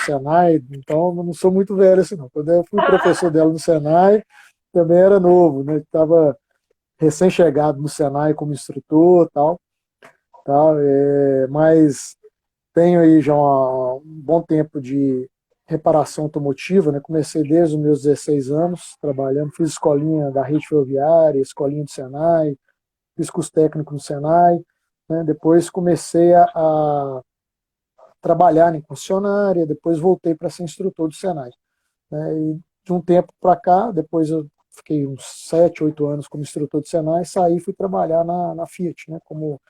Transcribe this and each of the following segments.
Senai, então eu não sou muito velho assim, não. Quando eu fui professor dela no Senai, também era novo, né? Estava recém-chegado no Senai como instrutor e tal, tal mas tenho aí já um bom tempo de reparação automotiva, né? Comecei desde os meus 16 anos trabalhando, fiz escolinha da rede ferroviária, escolinha do Senai, fiz curso técnico no Senai, né? Depois comecei a trabalhar em concessionária, depois voltei para ser instrutor do Senai, né? E de um tempo para cá, depois eu fiquei uns 7, 8 anos como instrutor do Senai, saí e fui trabalhar na Fiat, né? Como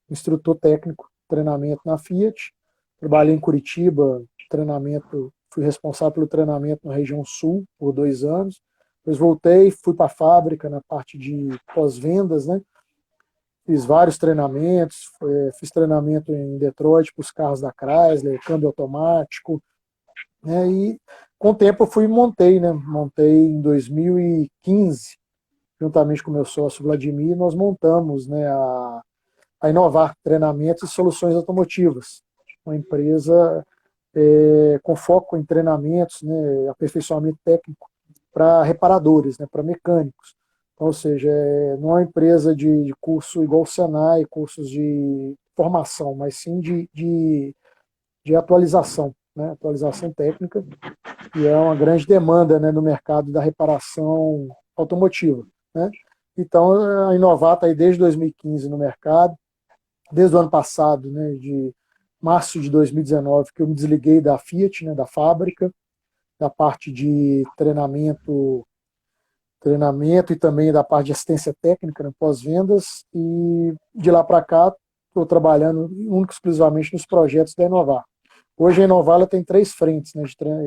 instrutor técnico, treinamento na Fiat. Trabalhei em Curitiba, treinamento, fui responsável pelo treinamento na região sul por 2 anos. Depois voltei, fui para a fábrica na parte de pós-vendas, né? Fiz vários treinamentos, fiz treinamento em Detroit para os carros da Chrysler, câmbio automático, né? E com o tempo eu fui e montei, né? Montei em 2015, juntamente com meu sócio Vladimir, nós montamos, né, a Inovar Treinamentos e Soluções Automotivas, uma empresa com foco em treinamentos, né, aperfeiçoamento técnico para reparadores, né, para mecânicos. Então, ou seja, não é uma empresa de curso igual o Senai, cursos de formação, mas sim de atualização, né, atualização técnica, e é uma grande demanda, né, no mercado da reparação automotiva, né? Então, a Inovar está aí desde 2015 no mercado, desde o ano passado, né, de março de 2019, que eu me desliguei da Fiat, né, da fábrica, da parte de treinamento e também da parte de assistência técnica, né, pós-vendas, e de lá para cá estou trabalhando único exclusivamente nos projetos da Inovar. Hoje a Inovar ela tem 3 frentes, né,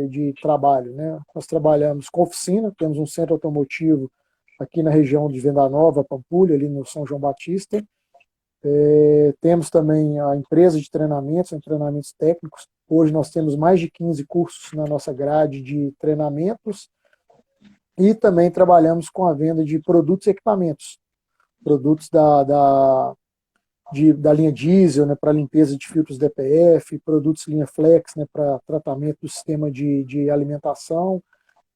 de trabalho, né? Nós trabalhamos com oficina, temos um centro automotivo aqui na região de Venda Nova, Pampulha, ali no São João Batista. Temos também a empresa de treinamentos, treinamentos técnicos. Hoje nós temos mais de 15 cursos na nossa grade de treinamentos e também trabalhamos com a venda de produtos e equipamentos. Produtos da linha diesel, né, para limpeza de filtros DPF, produtos linha Flex, né, para tratamento do sistema de alimentação,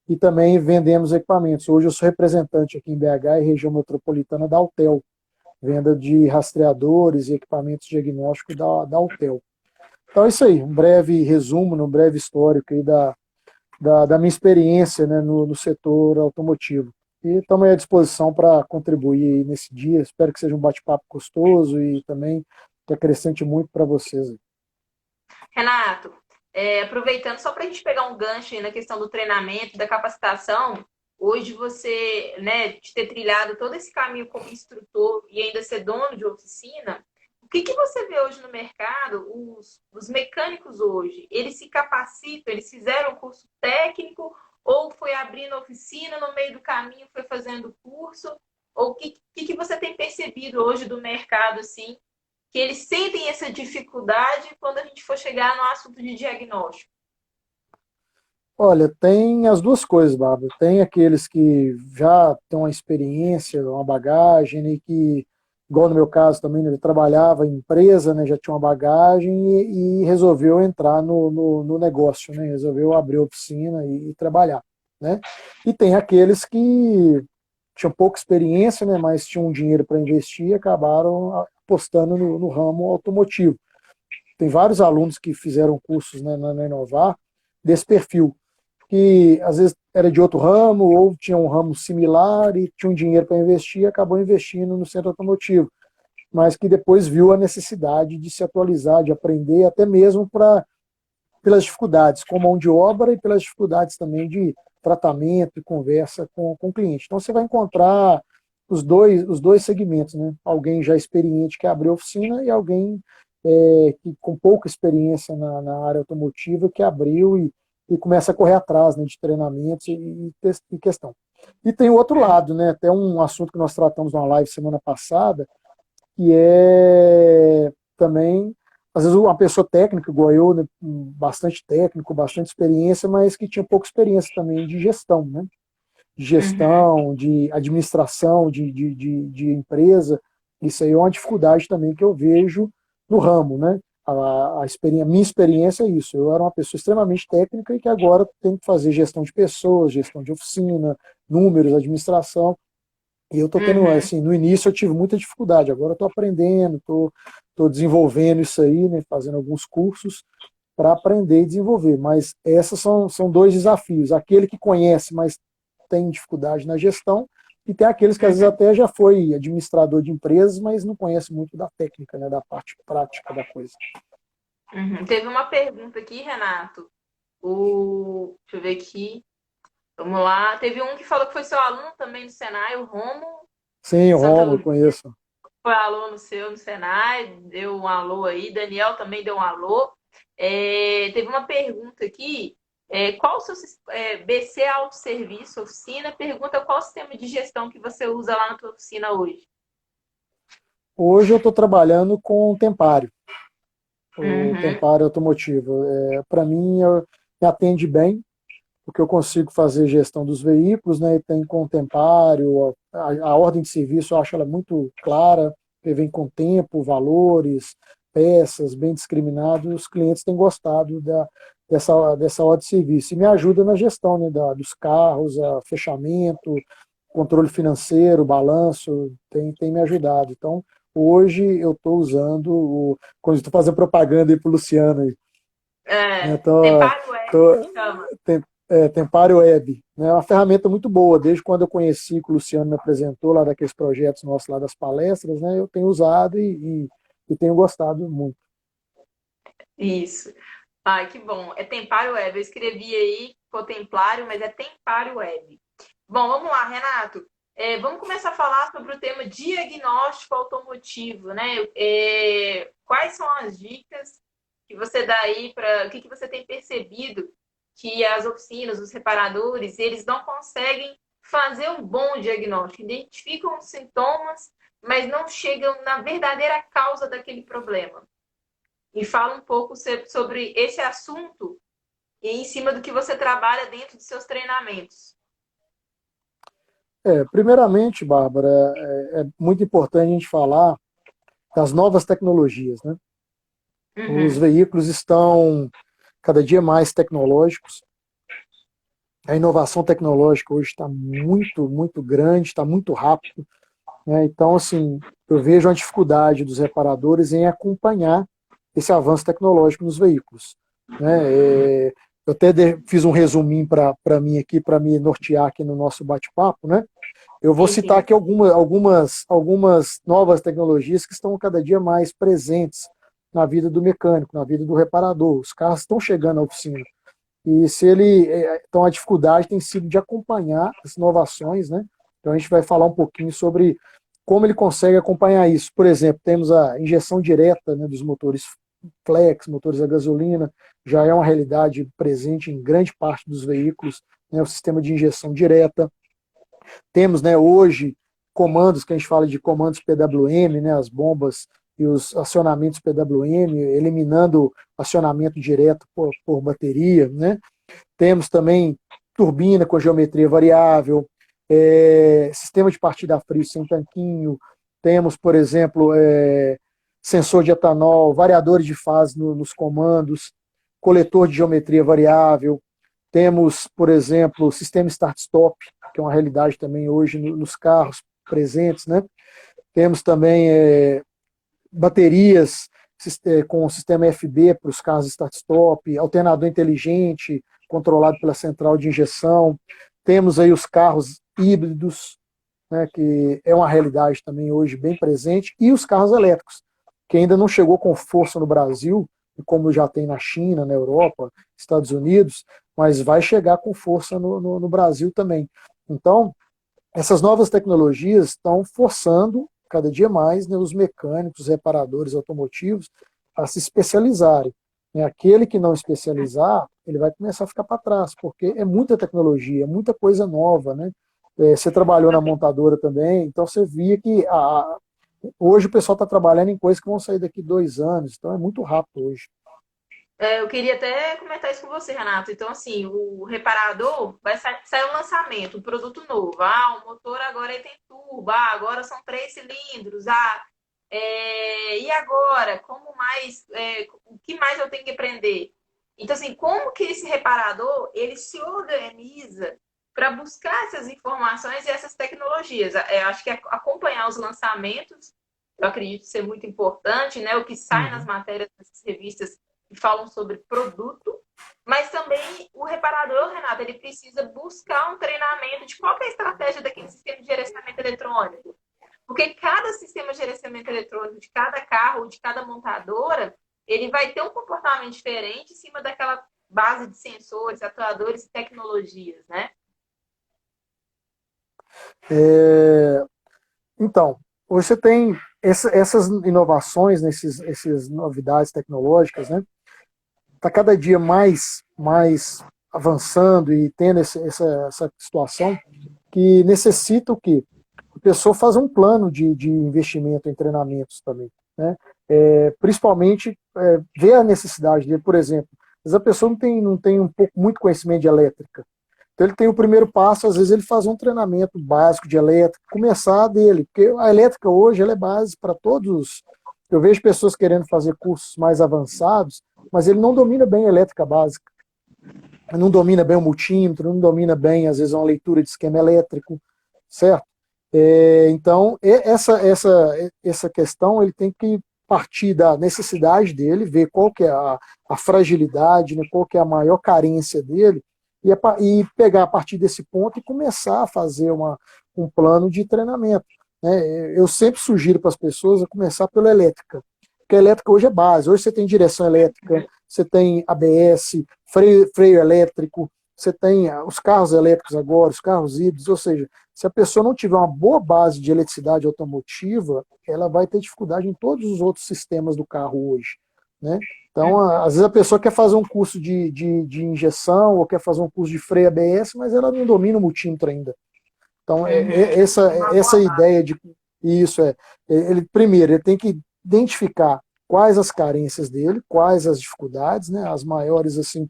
e também vendemos equipamentos. Hoje eu sou representante aqui em BH e região metropolitana da Altel, venda de rastreadores e equipamentos diagnósticos da Altel. Então é isso aí, um breve resumo, um breve histórico aí da minha experiência, né, no setor automotivo. E estamos à disposição para contribuir nesse dia. Espero que seja um bate-papo gostoso e também que acrescente muito para vocês. Renato, aproveitando só para a gente pegar um gancho aí na questão do treinamento, da capacitação, hoje você, né, de ter trilhado todo esse caminho como instrutor e ainda ser dono de oficina, o que você vê hoje no mercado? Os mecânicos hoje, eles se capacitam, eles fizeram curso técnico ou foi abrindo oficina no meio do caminho, foi fazendo curso? Ou o que você tem percebido hoje do mercado, assim, que eles sentem essa dificuldade quando a gente for chegar no assunto de diagnóstico? Olha, tem as duas coisas, Bárbara. Tem aqueles que já têm uma experiência, uma bagagem, né, que, igual no meu caso também, né, ele trabalhava em empresa, né, já tinha uma bagagem e resolveu entrar no negócio, né, resolveu abrir oficina e trabalhar, né? E tem aqueles que tinham pouca experiência, né, mas tinham dinheiro para investir e acabaram apostando no ramo automotivo. Tem vários alunos que fizeram cursos, né, na Inovar desse perfil, que às vezes era de outro ramo ou tinha um ramo similar e tinha um dinheiro para investir e acabou investindo no centro automotivo, mas que depois viu a necessidade de se atualizar, de aprender, até mesmo pelas dificuldades com mão de obra e pelas dificuldades também de tratamento e conversa com o cliente. Então você vai encontrar os dois segmentos, né? Alguém já experiente que abriu oficina e alguém que com pouca experiência na área automotiva que abriu e começa a correr atrás, né, de treinamentos e questão. E tem o outro lado, né? Até um assunto que nós tratamos numa live semana passada, que é também, às vezes, uma pessoa técnica, igual eu, né, bastante técnico, bastante experiência, mas que tinha pouca experiência também de gestão, né? De Uhum. gestão, de administração, de empresa. Isso aí é uma dificuldade também que eu vejo no ramo, né? minha experiência é isso. Eu era uma pessoa extremamente técnica e que agora tenho que fazer gestão de pessoas, gestão de oficina, números, administração. E eu estou tendo, Uhum. assim, no início eu tive muita dificuldade, agora eu estou aprendendo, estou desenvolvendo isso aí, né, fazendo alguns cursos para aprender e desenvolver. Mas esses são dois desafios. Aquele que conhece, mas tem dificuldade na gestão, e tem aqueles que às vezes Uhum. até já foi administrador de empresas, mas não conhece muito da técnica, né, da parte prática da coisa. Uhum. Teve uma pergunta aqui, Renato. Deixa eu ver aqui. Vamos lá. Teve um que falou que foi seu aluno também no Senai, o Romo, Sim, o Santa Romulo, eu Luzia, conheço. foi aluno seu no Senai, deu um alô aí. Daniel também deu um alô. Teve uma pergunta aqui. Qual o seu BC Autosserviço, oficina? Pergunta qual o sistema de gestão que você usa lá na tua oficina hoje. Hoje eu estou trabalhando com o Uhum. Tempário automotivo. Para mim, me atende bem, porque eu consigo fazer gestão dos veículos, né? E tem com o Tempário, a ordem de serviço eu acho ela muito clara, que vem com tempo, valores, peças, bem discriminado, e os clientes têm gostado dessa ordem de serviço. E me ajuda na gestão, né, dos carros, fechamento, controle financeiro, balanço, tem me ajudado. Então, hoje eu estou usando, quando estou fazendo propaganda aí para o Luciano, aí, né, Tempário Web, tô, chama. Tempário Web, né, é uma ferramenta muito boa, desde quando eu conheci, que o Luciano me apresentou lá daqueles projetos nossos lá das palestras, né, eu tenho usado e tenho gostado muito. Isso. Ai, que bom. É Tempário Web. Eu escrevi aí Contemplário, mas é Tempário Web. Bom, vamos lá, Renato. Vamos começar a falar sobre o tema diagnóstico automotivo, né? Quais são as dicas que você dá aí para o que você tem percebido que as oficinas, os reparadores, eles não conseguem fazer um bom diagnóstico, identificam os sintomas, mas não chegam na verdadeira causa daquele problema. E fala um pouco sobre esse assunto e em cima do que você trabalha dentro dos seus treinamentos. Primeiramente, Bárbara, é muito importante a gente falar das novas tecnologias, né? Os Uhum. veículos estão cada dia mais tecnológicos. A inovação tecnológica hoje está muito, muito grande, está muito rápido, né? Então, assim, eu vejo a dificuldade dos reparadores em acompanhar esse avanço tecnológico nos veículos, né? Eu até fiz um resuminho para mim aqui, para me nortear aqui no nosso bate-papo, né? Eu vou Sim, citar sim. aqui algumas novas tecnologias que estão cada dia mais presentes na vida do mecânico, na vida do reparador. Os carros estão chegando à oficina. E se então a dificuldade tem sido de acompanhar as inovações, né? Então a gente vai falar um pouquinho sobre como ele consegue acompanhar isso. Por exemplo, temos a injeção direta, né, dos motores flex, motores a gasolina, já é uma realidade presente em grande parte dos veículos, né, o sistema de injeção direta. Temos, né, hoje comandos, que a gente fala de comandos PWM, né, as bombas e os acionamentos PWM, eliminando acionamento direto por bateria, né? Temos também turbina com geometria variável, sistema de partida a frio sem tanquinho, temos, por exemplo, sensor de etanol, variadores de fase nos comandos, coletor de geometria variável, temos, por exemplo, sistema start-stop, que é uma realidade também hoje nos carros presentes, né? Temos também baterias com o sistema FB para os carros start-stop, alternador inteligente, controlado pela central de injeção. Temos aí os carros híbridos, né, que é uma realidade também hoje bem presente, e os carros elétricos, que ainda não chegou com força no Brasil, como já tem na China, na Europa, Estados Unidos, mas vai chegar com força no Brasil também. Então, essas novas tecnologias estão forçando cada dia mais, né, os mecânicos, os reparadores automotivos a se especializarem. Né? Aquele que não especializar, ele vai começar a ficar para trás, porque é muita tecnologia, é muita coisa nova. Né? Você trabalhou na montadora também, então você via que hoje o pessoal está trabalhando em coisas que vão sair daqui 2 anos, então é muito rápido hoje. Eu queria até comentar isso com você, Renato. Então, assim, o reparador vai sair um lançamento, um produto novo. O motor agora ele tem turbo, agora são 3 cilindros. E agora? O que mais eu tenho que aprender? Então, assim, como que esse reparador, ele se organiza para buscar essas informações e essas tecnologias? Acho que acompanhar os lançamentos, eu acredito ser muito importante, né? O que sai nas Uhum. matérias dessas revistas que falam sobre produto, mas também o reparador, Renato, ele precisa buscar um treinamento de qual que é a estratégia daquele sistema de gerenciamento eletrônico. Porque cada sistema de gerenciamento eletrônico de cada carro ou de cada montadora, ele vai ter um comportamento diferente em cima daquela base de sensores, atuadores e tecnologias, né? Então, hoje você tem essas inovações, essas novidades tecnológicas, né? Está cada dia mais avançando e tendo essa situação que necessita o quê? A pessoa fazer um plano de investimento em treinamentos também, né? Principalmente ver a necessidade dele, por exemplo, às vezes a pessoa não tem muito conhecimento de elétrica. Então ele tem o primeiro passo, às vezes ele faz um treinamento básico de elétrica, começar dele, porque a elétrica hoje ela é base para todos. Eu vejo pessoas querendo fazer cursos mais avançados, mas ele não domina bem a elétrica básica, não domina bem o multímetro, não domina bem, às vezes, uma leitura de esquema elétrico, certo? Então, essa questão ele tem que partir da necessidade dele, ver qual que é a fragilidade, né, qual que é a maior carência dele, e pegar a partir desse ponto e começar a fazer um plano de treinamento. Né? Eu sempre sugiro para as pessoas a começar pela elétrica, porque a elétrica hoje é base. Hoje você tem direção elétrica, você tem ABS, freio elétrico, você tem os carros elétricos agora, os carros híbridos, ou seja, se a pessoa não tiver uma boa base de eletricidade automotiva, ela vai ter dificuldade em todos os outros sistemas do carro hoje. Né? Então, às vezes a pessoa quer fazer um curso de injeção ou quer fazer um curso de freio ABS, mas ela não domina o multímetro ainda. Então, essa ideia de isso primeiro, ele tem que identificar quais as carências dele, quais as dificuldades, né, as maiores, assim,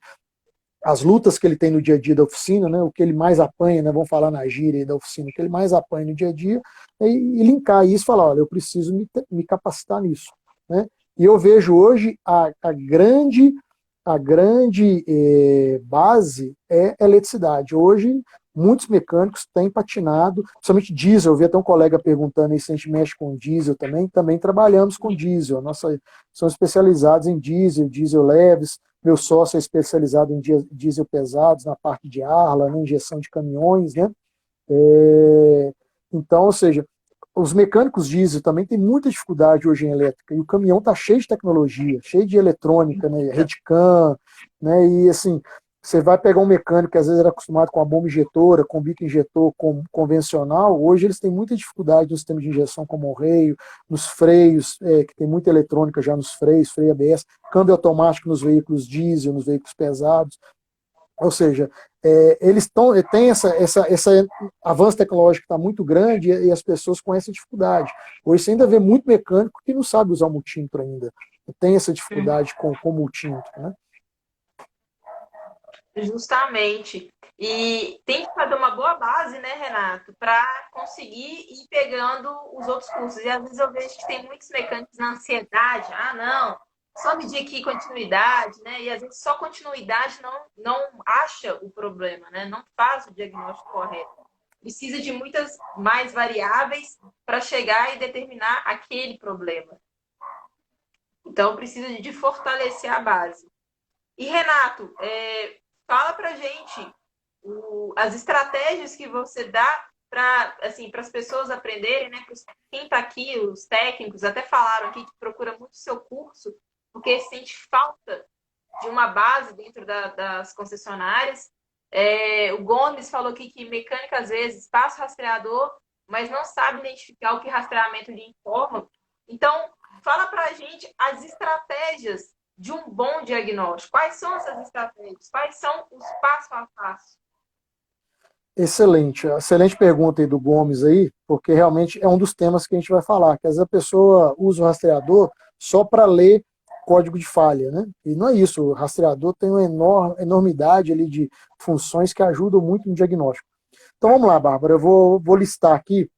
as lutas que ele tem no dia a dia da oficina, né, o que ele mais apanha, né, vamos falar na gíria da oficina, o que ele mais apanha no dia a dia, e linkar isso e falar, olha, eu preciso me capacitar nisso. Né? E eu vejo hoje a grande base é a eletricidade. Hoje, muitos mecânicos têm patinado, principalmente diesel. Eu vi até um colega perguntando aí se a gente mexe com diesel também trabalhamos com diesel. Somos especializados em diesel leves. Meu sócio é especializado em diesel pesados, na parte de Arla, na injeção de caminhões, né? Então, ou seja, os mecânicos diesel também têm muita dificuldade hoje em elétrica, e o caminhão está cheio de tecnologia, cheio de eletrônica, né, Redcam, né, e assim, você vai pegar um mecânico que às vezes era acostumado com a bomba injetora, com bico injetor convencional, hoje eles têm muita dificuldade no sistema de injeção como o reio, nos freios, que tem muita eletrônica já nos freios, freio ABS, câmbio automático nos veículos diesel, nos veículos pesados. Ou seja, eles têm esse avanço tecnológico que está muito grande e as pessoas com essa dificuldade. Hoje você ainda vê muito mecânico que não sabe usar o multímetro ainda. Tem essa dificuldade com o multímetro. Né? Justamente. E tem que fazer uma boa base, né, Renato, para conseguir ir pegando os outros cursos. E às vezes eu vejo que tem muitos mecânicos na ansiedade. Ah, não, só medir aqui continuidade, né? E às vezes só continuidade não acha o problema, né? Não faz o diagnóstico correto. Precisa de muitas mais variáveis para chegar e determinar aquele problema. Então, precisa de fortalecer a base. E, Renato, fala pra gente as estratégias que você dá para assim, as pessoas aprenderem, né? Quem está aqui, os técnicos, até falaram aqui que procura muito o seu curso, porque sente falta de uma base dentro das concessionárias. O Gomes falou aqui que mecânica, às vezes, passa o rastreador, mas não sabe identificar o que rastreamento lhe informa. Então, fala para a gente as estratégias de um bom diagnóstico. Quais são essas estratégias? Quais são os passo a passo? Excelente pergunta aí do Gomes aí, porque realmente é um dos temas que a gente vai falar, que às vezes a pessoa usa o rastreador só para ler código de falha, né? E não é isso, o rastreador tem uma enormidade ali de funções que ajudam muito no diagnóstico. Então vamos lá, Bárbara, eu vou listar aqui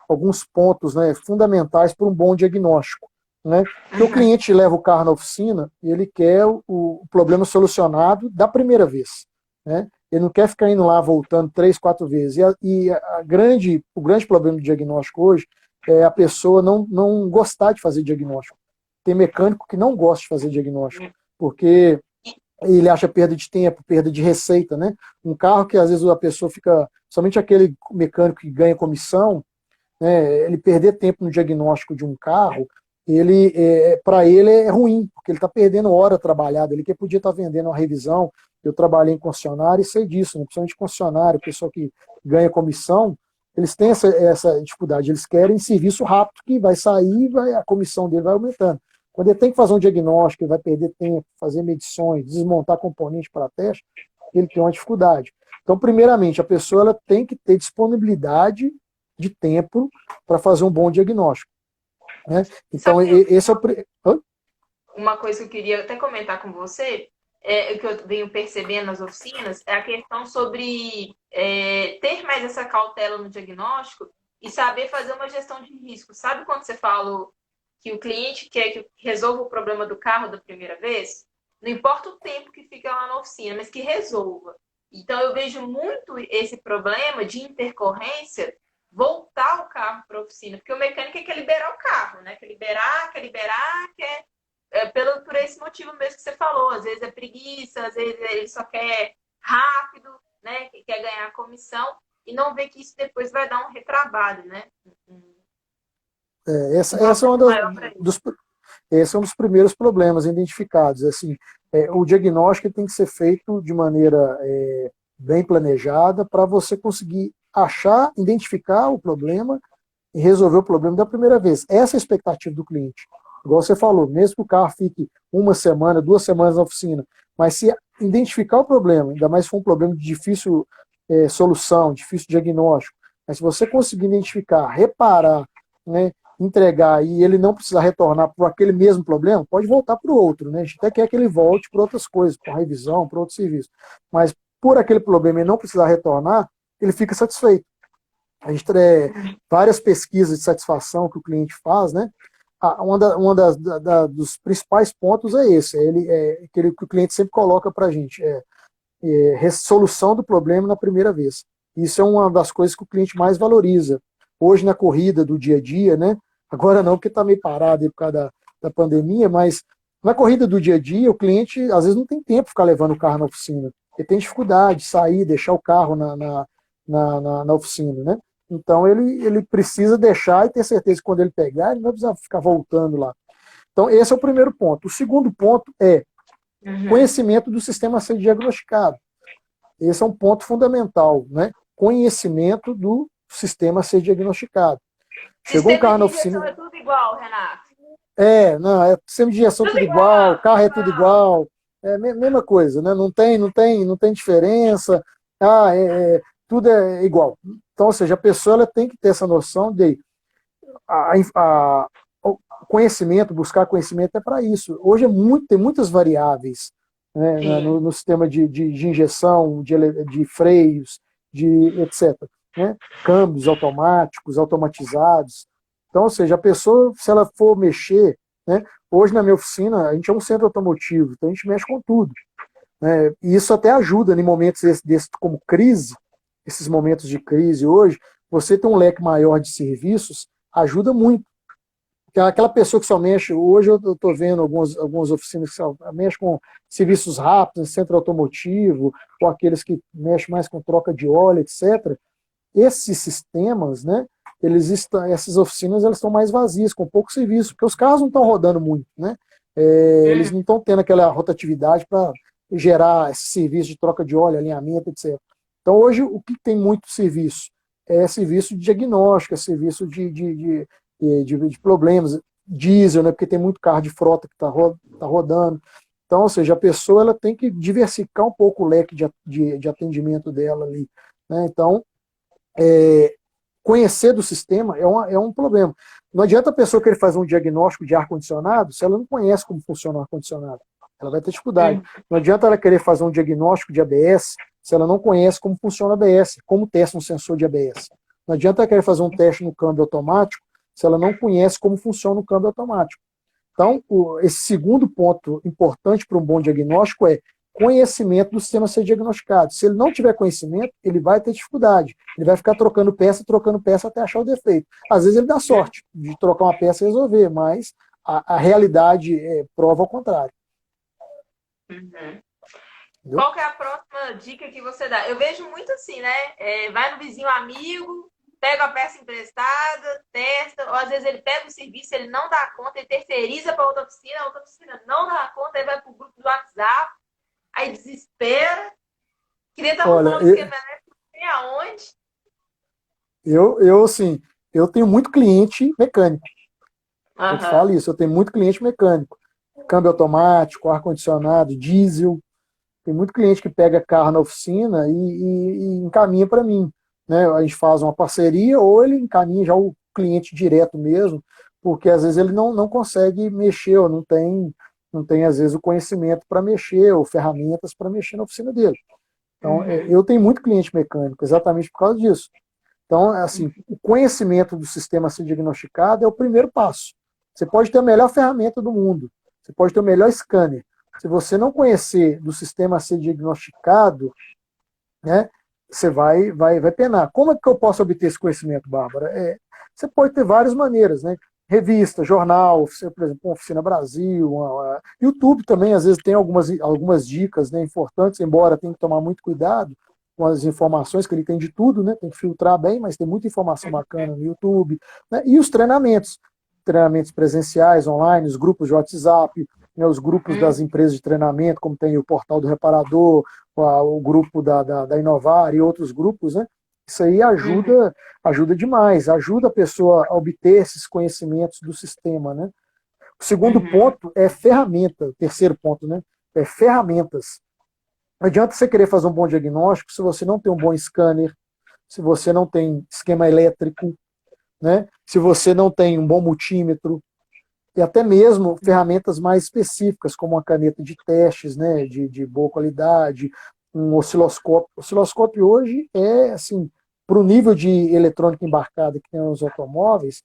alguns pontos, né, fundamentais para um bom diagnóstico. Né? Porque o cliente leva o carro na oficina e ele quer o problema solucionado da primeira vez. Né? Ele não quer ficar indo lá, voltando 3, 4 vezes. O grande problema do diagnóstico hoje é a pessoa não gostar de fazer diagnóstico. Tem mecânico que não gosta de fazer diagnóstico, porque ele acha perda de tempo, perda de receita. Né? Um carro que às vezes a pessoa fica, somente aquele mecânico que ganha comissão, né, ele perder tempo no diagnóstico de um carro, para ele é ruim, porque ele está perdendo hora trabalhada, ele que podia estar vendendo uma revisão. Eu trabalhei em concessionária e sei disso, né? Principalmente concessionário, pessoa que ganha comissão, eles têm essa dificuldade, eles querem serviço rápido, que vai sair, a comissão dele vai aumentando. Quando ele tem que fazer um diagnóstico, ele vai perder tempo, fazer medições, desmontar componente para teste, ele tem uma dificuldade. Então, primeiramente, a pessoa ela tem que ter disponibilidade de tempo para fazer um bom diagnóstico. Né? Então, esse é o... Uma coisa que eu queria até comentar com você, o que eu venho percebendo nas oficinas, é a questão sobre ter mais essa cautela no diagnóstico e saber fazer uma gestão de risco. Sabe quando você fala que o cliente quer que resolva o problema do carro da primeira vez? Não importa o tempo que fica lá na oficina, mas que resolva. Então, eu vejo muito esse problema de intercorrência voltar o carro para a oficina, porque o mecânico quer liberar o carro, né? Quer liberar, por esse motivo mesmo que você falou. Às vezes é preguiça, às vezes ele só quer rápido, né? Quer ganhar comissão e não vê que isso depois vai dar um retrabalho, né? Esse é um dos primeiros problemas identificados. Assim, o diagnóstico tem que ser feito de maneira bem planejada para você conseguir achar, identificar o problema e resolver o problema da primeira vez. Essa é a expectativa do cliente. Igual você falou, mesmo que o carro fique 1 semana, 2 semanas na oficina, mas se identificar o problema, ainda mais se for um problema de difícil solução, difícil diagnóstico, mas se você conseguir identificar, reparar, né, entregar e ele não precisar retornar por aquele mesmo problema, pode voltar para o outro. Né? A gente até quer que ele volte para outras coisas, para revisão, para outro serviço. Mas por aquele problema ele não precisar retornar, ele fica satisfeito. A gente tem várias pesquisas de satisfação que o cliente faz, né? Dos principais pontos é esse, que o cliente sempre coloca para a gente, resolução do problema na primeira vez. Isso é uma das coisas que o cliente mais valoriza. Hoje na corrida do dia a dia, né? Agora não, porque está meio parado por causa da pandemia, mas na corrida do dia a dia, o cliente às vezes não tem tempo de ficar levando o carro na oficina. Ele tem dificuldade de sair, deixar o carro na oficina, né? Então ele precisa deixar e ter certeza que quando ele pegar, ele não vai precisar ficar voltando lá. Então esse é o primeiro ponto. O segundo ponto é conhecimento do sistema a ser diagnosticado. Esse é um ponto fundamental, né? Conhecimento do sistema a ser diagnosticado. Chegou um carro na oficina... É tudo igual, Renato. Sistema de injeção tudo igual, carro é tudo igual, mesma coisa, né? Não tem diferença, tudo é igual. Então, ou seja, a pessoa ela tem que ter essa noção de o conhecimento, buscar conhecimento é para isso. Hoje tem muitas variáveis, né, no sistema de injeção, de freios, etc. Né? Câmbios automáticos, automatizados. Então, ou seja, a pessoa, se ela for mexer, né, hoje na minha oficina, a gente é um centro automotivo, então a gente mexe com tudo. Né? E isso até ajuda em momentos desses como crise, esses momentos de crise hoje, você ter um leque maior de serviços ajuda muito. Porque aquela pessoa que só mexe, hoje eu estou vendo algumas oficinas que só mexem com serviços rápidos, centro automotivo, ou aqueles que mexem mais com troca de óleo, etc. Esses sistemas, né, essas oficinas elas estão mais vazias, com pouco serviço, porque os carros não estão rodando muito, né? Eles não estão tendo aquela rotatividade para gerar esse serviço de troca de óleo, alinhamento, etc. Então hoje o que tem muito serviço? É serviço de diagnóstico, é serviço de problemas, diesel, né, porque tem muito carro de frota que está rodando. Então, ou seja, a pessoa ela tem que diversificar um pouco o leque de atendimento dela ali. Né? Então, conhecer do sistema é um problema. Não adianta a pessoa querer fazer um diagnóstico de ar-condicionado se ela não conhece como funciona o ar-condicionado. Ela vai ter dificuldade. Não adianta ela querer fazer um diagnóstico de ABS se ela não conhece como funciona o ABS, como testa um sensor de ABS. Não adianta ela querer fazer um teste no câmbio automático se ela não conhece como funciona o câmbio automático. Então, esse segundo ponto importante para um bom diagnóstico é conhecimento do sistema a ser diagnosticado. Se ele não tiver conhecimento, ele vai ter dificuldade. Ele vai ficar trocando peça até achar o defeito. Às vezes ele dá sorte de trocar uma peça e resolver, mas a realidade prova ao contrário. Uhum. Qual que é a próxima dica que você dá? Eu vejo muito assim, né? Vai no vizinho amigo, pega a peça emprestada, testa, ou às vezes ele pega o serviço, ele não dá conta, ele terceiriza para outra oficina, a outra oficina não dá conta, aí vai para o grupo do WhatsApp, aí desespera, queria estar arrumando um esquema elétrico, não sei aonde. Assim, eu tenho muito cliente mecânico. Eu te falo isso, eu tenho muito cliente mecânico. Câmbio automático, ar-condicionado, diesel. Tem muito cliente que pega carro na oficina e encaminha para mim. Né? A gente faz uma parceria ou ele encaminha já o cliente direto mesmo, porque às vezes ele não consegue mexer, ou não tem às vezes o conhecimento para mexer, ou ferramentas para mexer na oficina dele. Então, eu tenho muito cliente mecânico, exatamente por causa disso. Então, assim, o conhecimento do sistema a ser diagnosticado é o primeiro passo. Você pode ter a melhor ferramenta do mundo, você pode ter o melhor scanner. Se você não conhecer do sistema a ser diagnosticado, né, você vai penar. Como é que eu posso obter esse conhecimento, Bárbara? Você pode ter várias maneiras, né? Revista, jornal, por exemplo, Oficina Brasil, YouTube também, às vezes tem algumas dicas, né, importantes, embora tenha que tomar muito cuidado com as informações, que ele tem de tudo, né? Tem que filtrar bem, mas tem muita informação bacana no YouTube. Né? E os treinamentos presenciais, online, os grupos de WhatsApp, né, os grupos das empresas de treinamento, como tem o Portal do Reparador, o grupo da Inovar e outros grupos, né? Isso aí ajuda demais, ajuda a pessoa a obter esses conhecimentos do sistema, né? O segundo ponto é ferramenta, o terceiro ponto, né? É ferramentas. Não adianta você querer fazer um bom diagnóstico se você não tem um bom scanner, se você não tem esquema elétrico, né? Se você não tem um bom multímetro, e até mesmo ferramentas mais específicas, como uma caneta de testes, né, de boa qualidade, um osciloscópio. O osciloscópio hoje é, assim, para o nível de eletrônica embarcada que tem nos automóveis,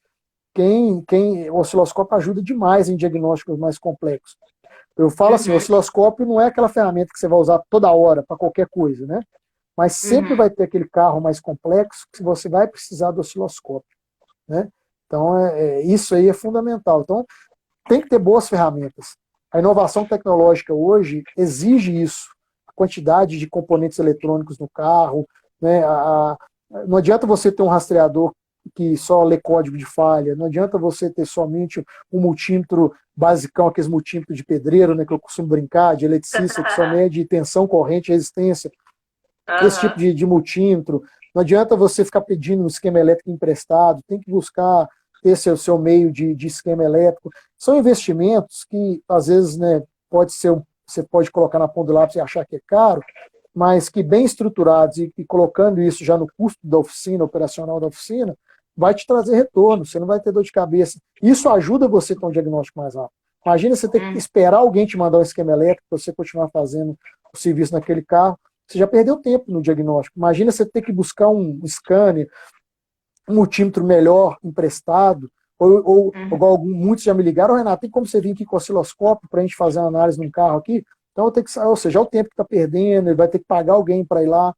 o osciloscópio ajuda demais em diagnósticos mais complexos. Eu falo assim, o osciloscópio não é aquela ferramenta que você vai usar toda hora para qualquer coisa, né? Mas sempre vai ter aquele carro mais complexo que você vai precisar do osciloscópio, né? Então, isso aí é fundamental. Então, tem que ter boas ferramentas. A inovação tecnológica hoje exige isso. A quantidade de componentes eletrônicos no carro, né? Não adianta você ter um rastreador que só lê código de falha, não adianta você ter somente um multímetro basicão, aqueles multímetros de pedreiro, né, que eu costumo brincar, de eletricista, que só mede tensão, corrente e resistência. Esse tipo de multímetro. Não adianta você ficar pedindo um esquema elétrico emprestado, tem que buscar ter seu meio de esquema elétrico. São investimentos que, às vezes, né, você pode colocar na ponta do lápis e achar que é caro, mas que bem estruturados e colocando isso já no custo da oficina, operacional da oficina, vai te trazer retorno, você não vai ter dor de cabeça. Isso ajuda você a ter um diagnóstico mais rápido. Imagina você ter que esperar alguém te mandar um esquema elétrico para você continuar fazendo o serviço naquele carro. Você já perdeu tempo no diagnóstico. Imagina você ter que buscar um scanner, um multímetro melhor emprestado, ou igual muitos já me ligaram, Renato, tem como você vir aqui com o osciloscópio para a gente fazer uma análise num carro aqui? Então eu tenho que, ou seja, é o tempo que está perdendo, ele vai ter que pagar alguém para ir lá.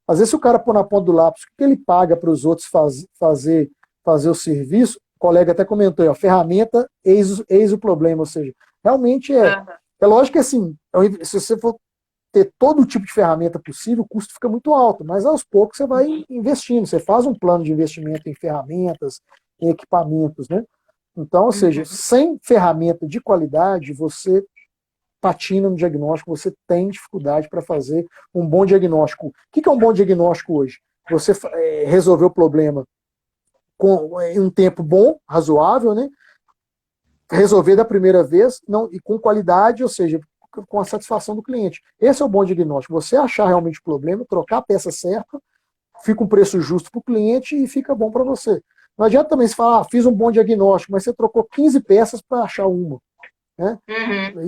Às vezes, se o cara pôr na ponta do lápis, o que ele paga para os outros fazer o serviço, o colega até comentou, ó, ferramenta, eis o problema, ou seja, realmente é lógico que assim, se você for ter todo tipo de ferramenta possível, o custo fica muito alto, mas aos poucos você vai investindo, você faz um plano de investimento em ferramentas, em equipamentos, né? Então, ou seja, sem ferramenta de qualidade, você patina no diagnóstico, você tem dificuldade para fazer um bom diagnóstico. O que é um bom diagnóstico hoje? Você resolver o problema em um tempo bom, razoável, né? Resolver da primeira vez e com qualidade, ou seja, com a satisfação do cliente. Esse é o bom diagnóstico. Você achar realmente o problema, trocar a peça certa, fica um preço justo para o cliente e fica bom para você. Não adianta também você falar, fiz um bom diagnóstico, mas você trocou 15 peças para achar uma. Né?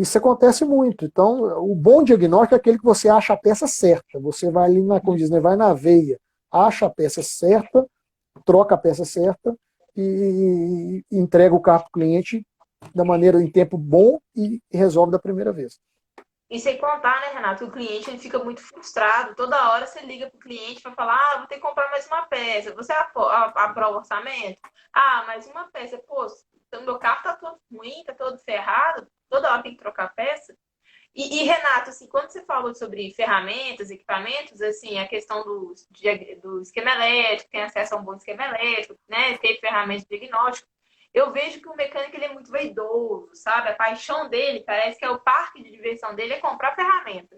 Isso acontece muito. Então, o bom diagnóstico é aquele que você acha a peça certa. Você vai ali como diz, né, vai na veia, acha a peça certa, troca a peça certa e entrega o carro para o cliente da maneira em tempo bom e resolve da primeira vez. E sem contar, né, Renato, o cliente ele fica muito frustrado. Toda hora você liga para o cliente para falar: ah, vou ter que comprar mais uma peça. Você aprova o orçamento? Ah, mais uma peça. Pô, então meu carro tá todo ruim, tá todo ferrado. Toda hora tem que trocar peça. Renato, assim, quando você falou sobre ferramentas, equipamentos, assim, a questão do esquema elétrico, tem acesso a um bom esquema elétrico, né? Ter ferramentas de diagnóstico. Eu vejo que o mecânico ele é muito vaidoso, sabe? A paixão dele parece que é o parque de diversão dele é comprar ferramenta.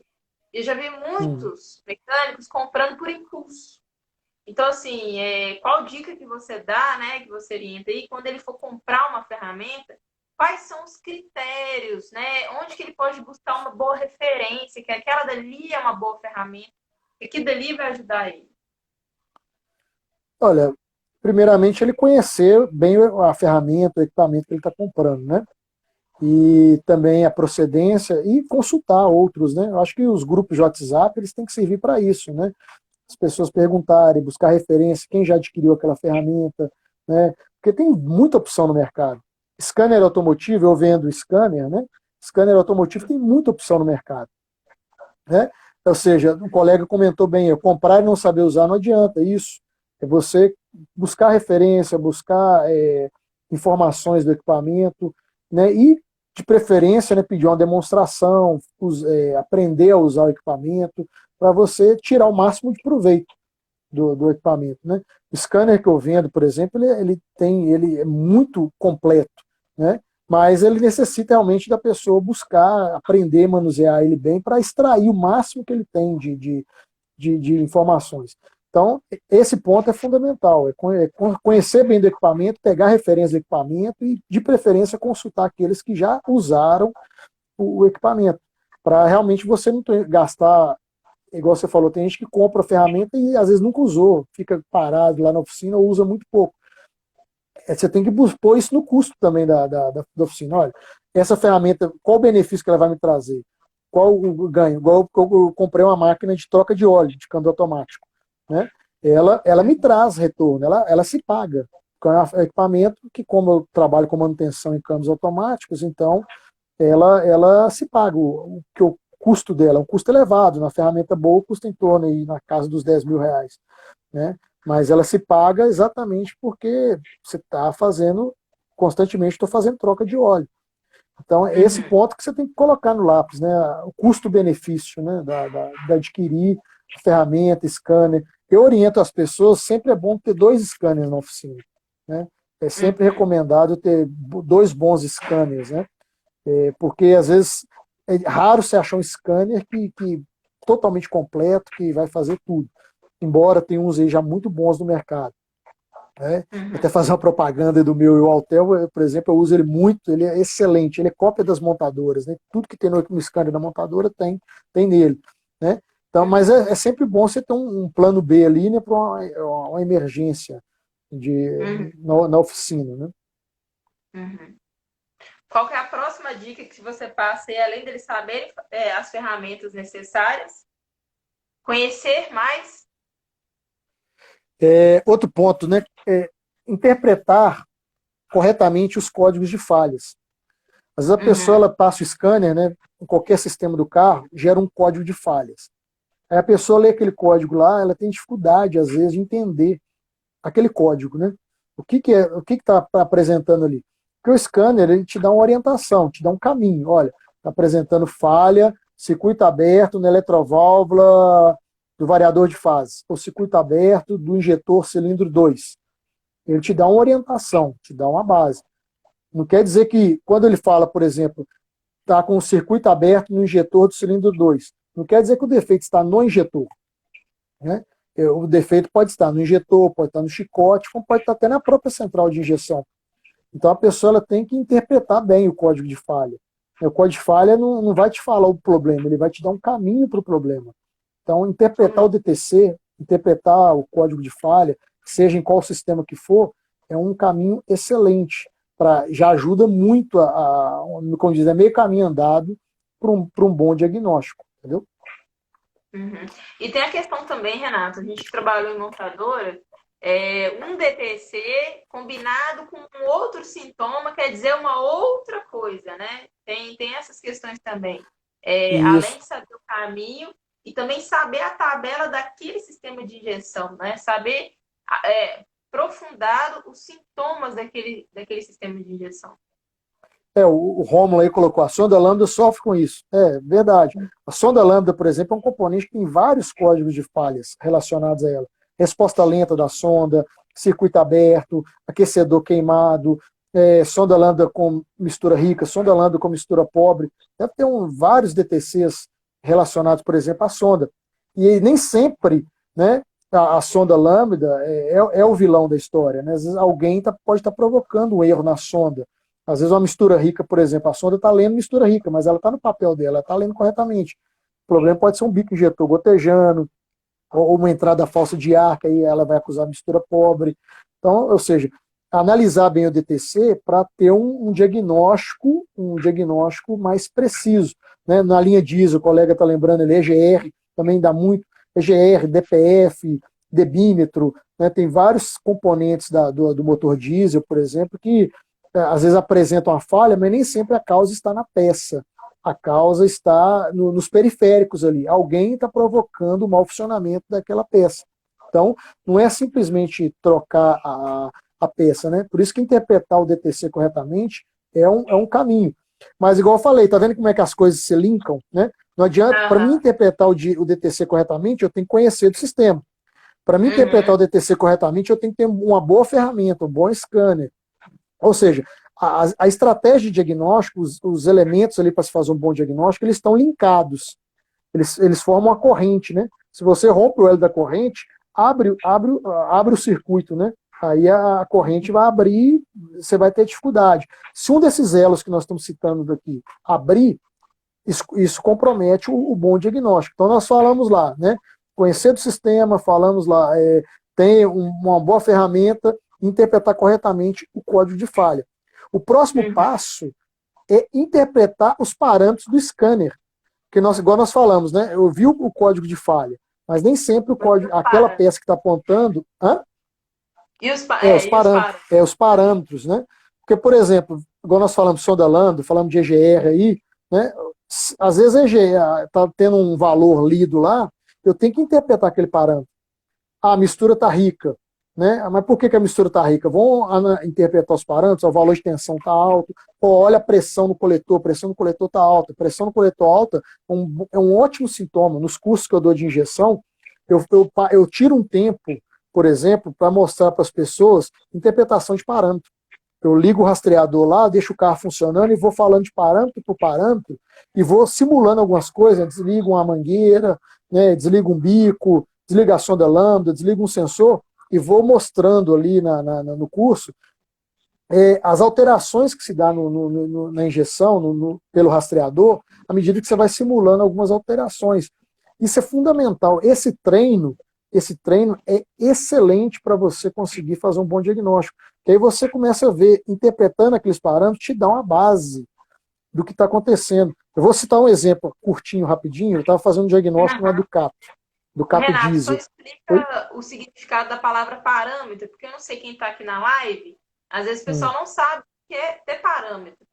Eu já vi muitos mecânicos comprando por impulso. Então, assim, qual dica que você dá, né? Que você orienta aí quando ele for comprar uma ferramenta? Quais são os critérios, né? Onde que ele pode buscar uma boa referência, que aquela dali é uma boa ferramenta, que aquilo dali vai ajudar ele? Olha, primeiramente ele conhecer bem a ferramenta, o equipamento que ele está comprando, né? E também a procedência e consultar outros, né? Eu acho que os grupos de WhatsApp eles têm que servir para isso, né? As pessoas perguntarem, buscar referência, quem já adquiriu aquela ferramenta, né? Porque tem muita opção no mercado. Scanner automotivo, eu vendo scanner, né? Scanner automotivo tem muita opção no mercado, né? Ou seja, um colega comentou bem, eu comprar e não saber usar não adianta, isso. É você buscar referência, buscar informações do equipamento, né? E, de preferência, né, pedir uma demonstração, aprender a usar o equipamento, para você tirar o máximo de proveito do equipamento, né? O scanner que eu vendo, por exemplo, ele é muito completo, né? Mas ele necessita realmente da pessoa buscar, aprender a manusear ele bem para extrair o máximo que ele tem de informações. Então, esse ponto é fundamental, é conhecer bem do equipamento, pegar referência do equipamento e, de preferência, consultar aqueles que já usaram o equipamento, para realmente você não gastar, igual você falou, tem gente que compra a ferramenta e às vezes nunca usou, fica parado lá na oficina ou usa muito pouco. Você tem que pôr isso no custo também da oficina. Olha, essa ferramenta, qual o benefício que ela vai me trazer? Qual o ganho? Igual eu comprei uma máquina de troca de óleo, de câmbio automático, né? Ela me traz retorno, ela se paga. É um equipamento que, como eu trabalho com manutenção em câmbios automáticos, então ela se paga. O custo dela é um custo elevado. Na ferramenta boa, custa em torno aí, na casa dos R$ 10.000, né? Mas ela se paga exatamente porque você está fazendo, constantemente estou fazendo troca de óleo. Então, é esse ponto que você tem que colocar no lápis, né? O custo-benefício, né? Da adquirir ferramenta, scanner. Eu oriento as pessoas, sempre é bom ter 2 scanners na oficina, né? É sempre recomendado ter 2 bons scanners, né? Porque às vezes é raro você achar um scanner que totalmente completo, que vai fazer tudo. Embora tenha uns aí já muito bons no mercado, né? Até fazer uma propaganda do meu Altel, por exemplo, eu uso ele muito, ele é excelente, ele é cópia das montadoras, né? Tudo que tem no scanner da montadora tem nele, né? Então, mas é sempre bom você ter um plano B ali, né, para uma emergência na oficina, né? Qual que é a próxima dica que você passa aí, além deles saberem as ferramentas necessárias? Conhecer mais? Outro ponto, né? Interpretar corretamente os códigos de falhas. Às vezes a pessoa ela passa o scanner, né, em qualquer sistema do carro, gera um código de falhas. Aí a pessoa lê aquele código lá, ela tem dificuldade, às vezes, de entender aquele código, né? O que está apresentando ali? Porque o scanner ele te dá uma orientação, te dá um caminho. Olha, está apresentando falha, circuito aberto na eletroválvula do variador de fase, ou circuito aberto do injetor cilindro 2. Ele te dá uma orientação, te dá uma base. Não quer dizer que, quando ele fala, por exemplo, está com o circuito aberto no injetor do cilindro 2, não quer dizer que o defeito está no injetor, né? O defeito pode estar no injetor, pode estar no chicote, como pode estar até na própria central de injeção. Então a pessoa ela tem que interpretar bem o código de falha. O código de falha não vai te falar o problema, ele vai te dar um caminho para o problema. Então, interpretar o DTC, interpretar o código de falha, seja em qual sistema que for, é um caminho excelente. Já ajuda muito como diz, é meio caminho andado para um bom diagnóstico, entendeu? E tem a questão também, Renato, a gente trabalhou em montadora, Um DTC combinado com um outro sintoma quer dizer uma outra coisa, né? Tem essas questões também. Além Isso. de saber o caminho e também saber a tabela daquele sistema de injeção, né? Saber aprofundado os sintomas daquele sistema de injeção. O Rômulo aí colocou, a sonda lambda sofre com isso. É verdade. A sonda lambda, por exemplo, é um componente que tem vários códigos de falhas relacionados a ela. Resposta lenta da sonda, circuito aberto, aquecedor queimado, sonda lambda com mistura rica, sonda lambda com mistura pobre. Deve ter vários DTCs relacionados, por exemplo, à sonda. E nem sempre, né, a sonda lambda é o vilão da história. Né? Às vezes alguém pode estar provocando um erro na sonda. Às vezes uma mistura rica, por exemplo, a sonda está lendo mistura rica, mas ela está no papel dela, ela está lendo corretamente. O problema pode ser um bico injetor gotejando, ou uma entrada falsa de ar, que aí ela vai acusar mistura pobre. Então, ou seja, analisar bem o DTC para ter um diagnóstico mais preciso. Né? Na linha diesel, o colega está lembrando, ele EGR, também dá muito, EGR, DPF, debímetro, né? Tem vários componentes do motor diesel, por exemplo, que às vezes apresentam a falha, mas nem sempre a causa está na peça. A causa está nos periféricos ali. Alguém está provocando o mau funcionamento daquela peça. Então, não é simplesmente trocar a peça, né? Por isso que interpretar o DTC corretamente é um caminho. Mas, igual eu falei, tá vendo como é que as coisas se linkam, né? Não adianta, para mim interpretar o DTC corretamente, eu tenho que conhecer do sistema. Para mim interpretar o DTC corretamente, eu tenho que ter uma boa ferramenta, um bom scanner. Ou seja, a estratégia de diagnóstico, os elementos ali para se fazer um bom diagnóstico, eles estão linkados. Eles formam uma corrente, né? Se você rompe o elo da corrente, abre o circuito, né? Aí a corrente vai abrir, você vai ter dificuldade. Se um desses elos que nós estamos citando daqui abrir, isso compromete o bom diagnóstico. Então nós falamos lá, né? Conhecer do sistema, falamos lá, tem uma boa ferramenta, interpretar corretamente o código de falha. O próximo passo é interpretar os parâmetros do scanner, que igual nós falamos, né? Eu vi o código de falha, mas nem sempre o código, aquela peça que está apontando. Os parâmetros, né? Porque, por exemplo, igual nós falamos de sonda lambda, falamos de EGR aí, né? Às vezes a EGR está tendo um valor lido lá, eu tenho que interpretar aquele parâmetro. A mistura está rica. Né? Mas por que a mistura está rica? Vamos interpretar os parâmetros, o valor de tensão está alto, olha a pressão no coletor está alta, pressão no coletor alta é um ótimo sintoma. Nos cursos que eu dou de injeção, eu tiro um tempo, por exemplo, para mostrar para as pessoas interpretação de parâmetro. Eu ligo o rastreador lá, deixo o carro funcionando e vou falando de parâmetro por parâmetro e vou simulando algumas coisas, desligo uma mangueira, né, desligo um bico, desliga a sonda lambda, desligo um sensor, e vou mostrando ali no curso as alterações que se dá na injeção, pelo rastreador, à medida que você vai simulando algumas alterações. Isso é fundamental. Esse treino é excelente para você conseguir fazer um bom diagnóstico. Que aí você começa a ver, interpretando aqueles parâmetros, te dá uma base do que está acontecendo. Eu vou citar um exemplo curtinho, rapidinho. Eu estava fazendo um diagnóstico na Ducato Renato, diesel. só explica o significado da palavra parâmetro, porque eu não sei quem está aqui na live, às vezes o pessoal não sabe o que é ter parâmetro.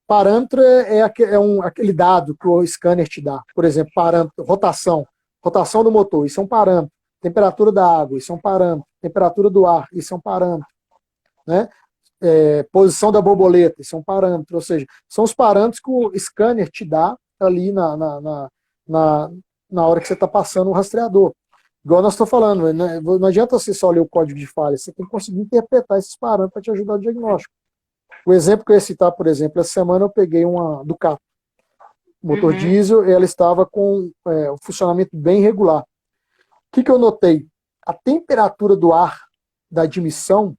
Parâmetro aquele dado que o scanner te dá. Por exemplo, parâmetro, rotação do motor, isso é um parâmetro. Temperatura da água, isso é um parâmetro. Temperatura do ar, isso é um parâmetro. Né? Posição da borboleta, isso é um parâmetro. Ou seja, são os parâmetros que o scanner te dá ali na hora que você está passando o rastreador. Igual nós estamos falando, né? Não adianta você só ler o código de falha, você tem que conseguir interpretar esses parâmetros para te ajudar no diagnóstico. O exemplo que eu ia citar, por exemplo, essa semana eu peguei uma Ducato, motor diesel, e ela estava com um funcionamento bem regular. O que eu notei? A temperatura do ar da admissão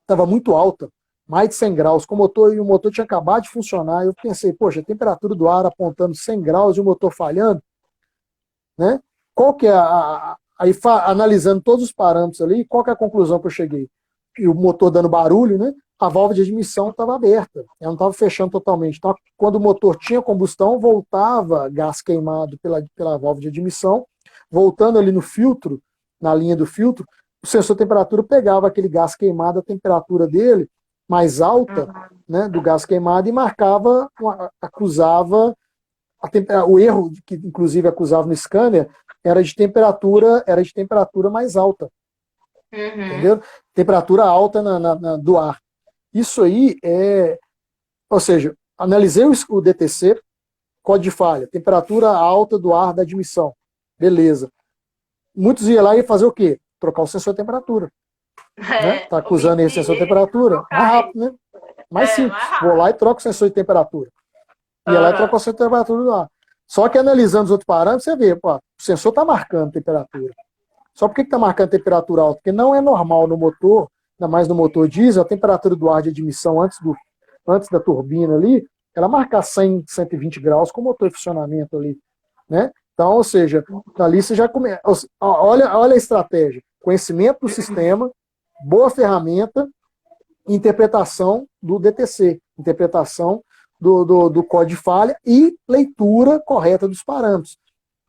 estava muito alta, mais de 100 graus, e o motor tinha acabado de funcionar. Eu pensei, poxa, a temperatura do ar apontando 100 graus e o motor falhando, né? Qual que é analisando todos os parâmetros ali, qual que é a conclusão que eu cheguei? E o motor dando barulho, né? A válvula de admissão estava aberta, ela não estava fechando totalmente. Então, quando o motor tinha combustão, voltava gás queimado pela válvula de admissão, voltando ali no filtro, na linha do filtro, o sensor de temperatura pegava aquele gás queimado, a temperatura dele mais alta, né, do gás queimado, e marcava, acusava, o erro que inclusive acusava no scanner era de temperatura mais alta, entendeu? Temperatura alta do ar. Isso aí ou seja, analisei o DTC, código de falha, temperatura alta do ar da admissão, beleza. Muitos iam lá e fazer o quê? Trocar o sensor de temperatura. Né? Tá acusando esse sensor de temperatura? Mais rápido, né? Mais simples. Vou lá e troco o sensor de temperatura. Ia lá e troco o sensor de temperatura do ar. Só que analisando os outros parâmetros, você vê, pô, o sensor está marcando temperatura. Só por que está marcando temperatura alta? Porque não é normal no motor, ainda mais no motor diesel, a temperatura do ar de admissão antes da turbina ali, ela marcar 100, 120 graus com o motor em funcionamento ali. Né? Então, ou seja, ali você já começa. Olha a estratégia. Conhecimento do sistema, boa ferramenta, interpretação do DTC, interpretação do código de falha e leitura correta dos parâmetros.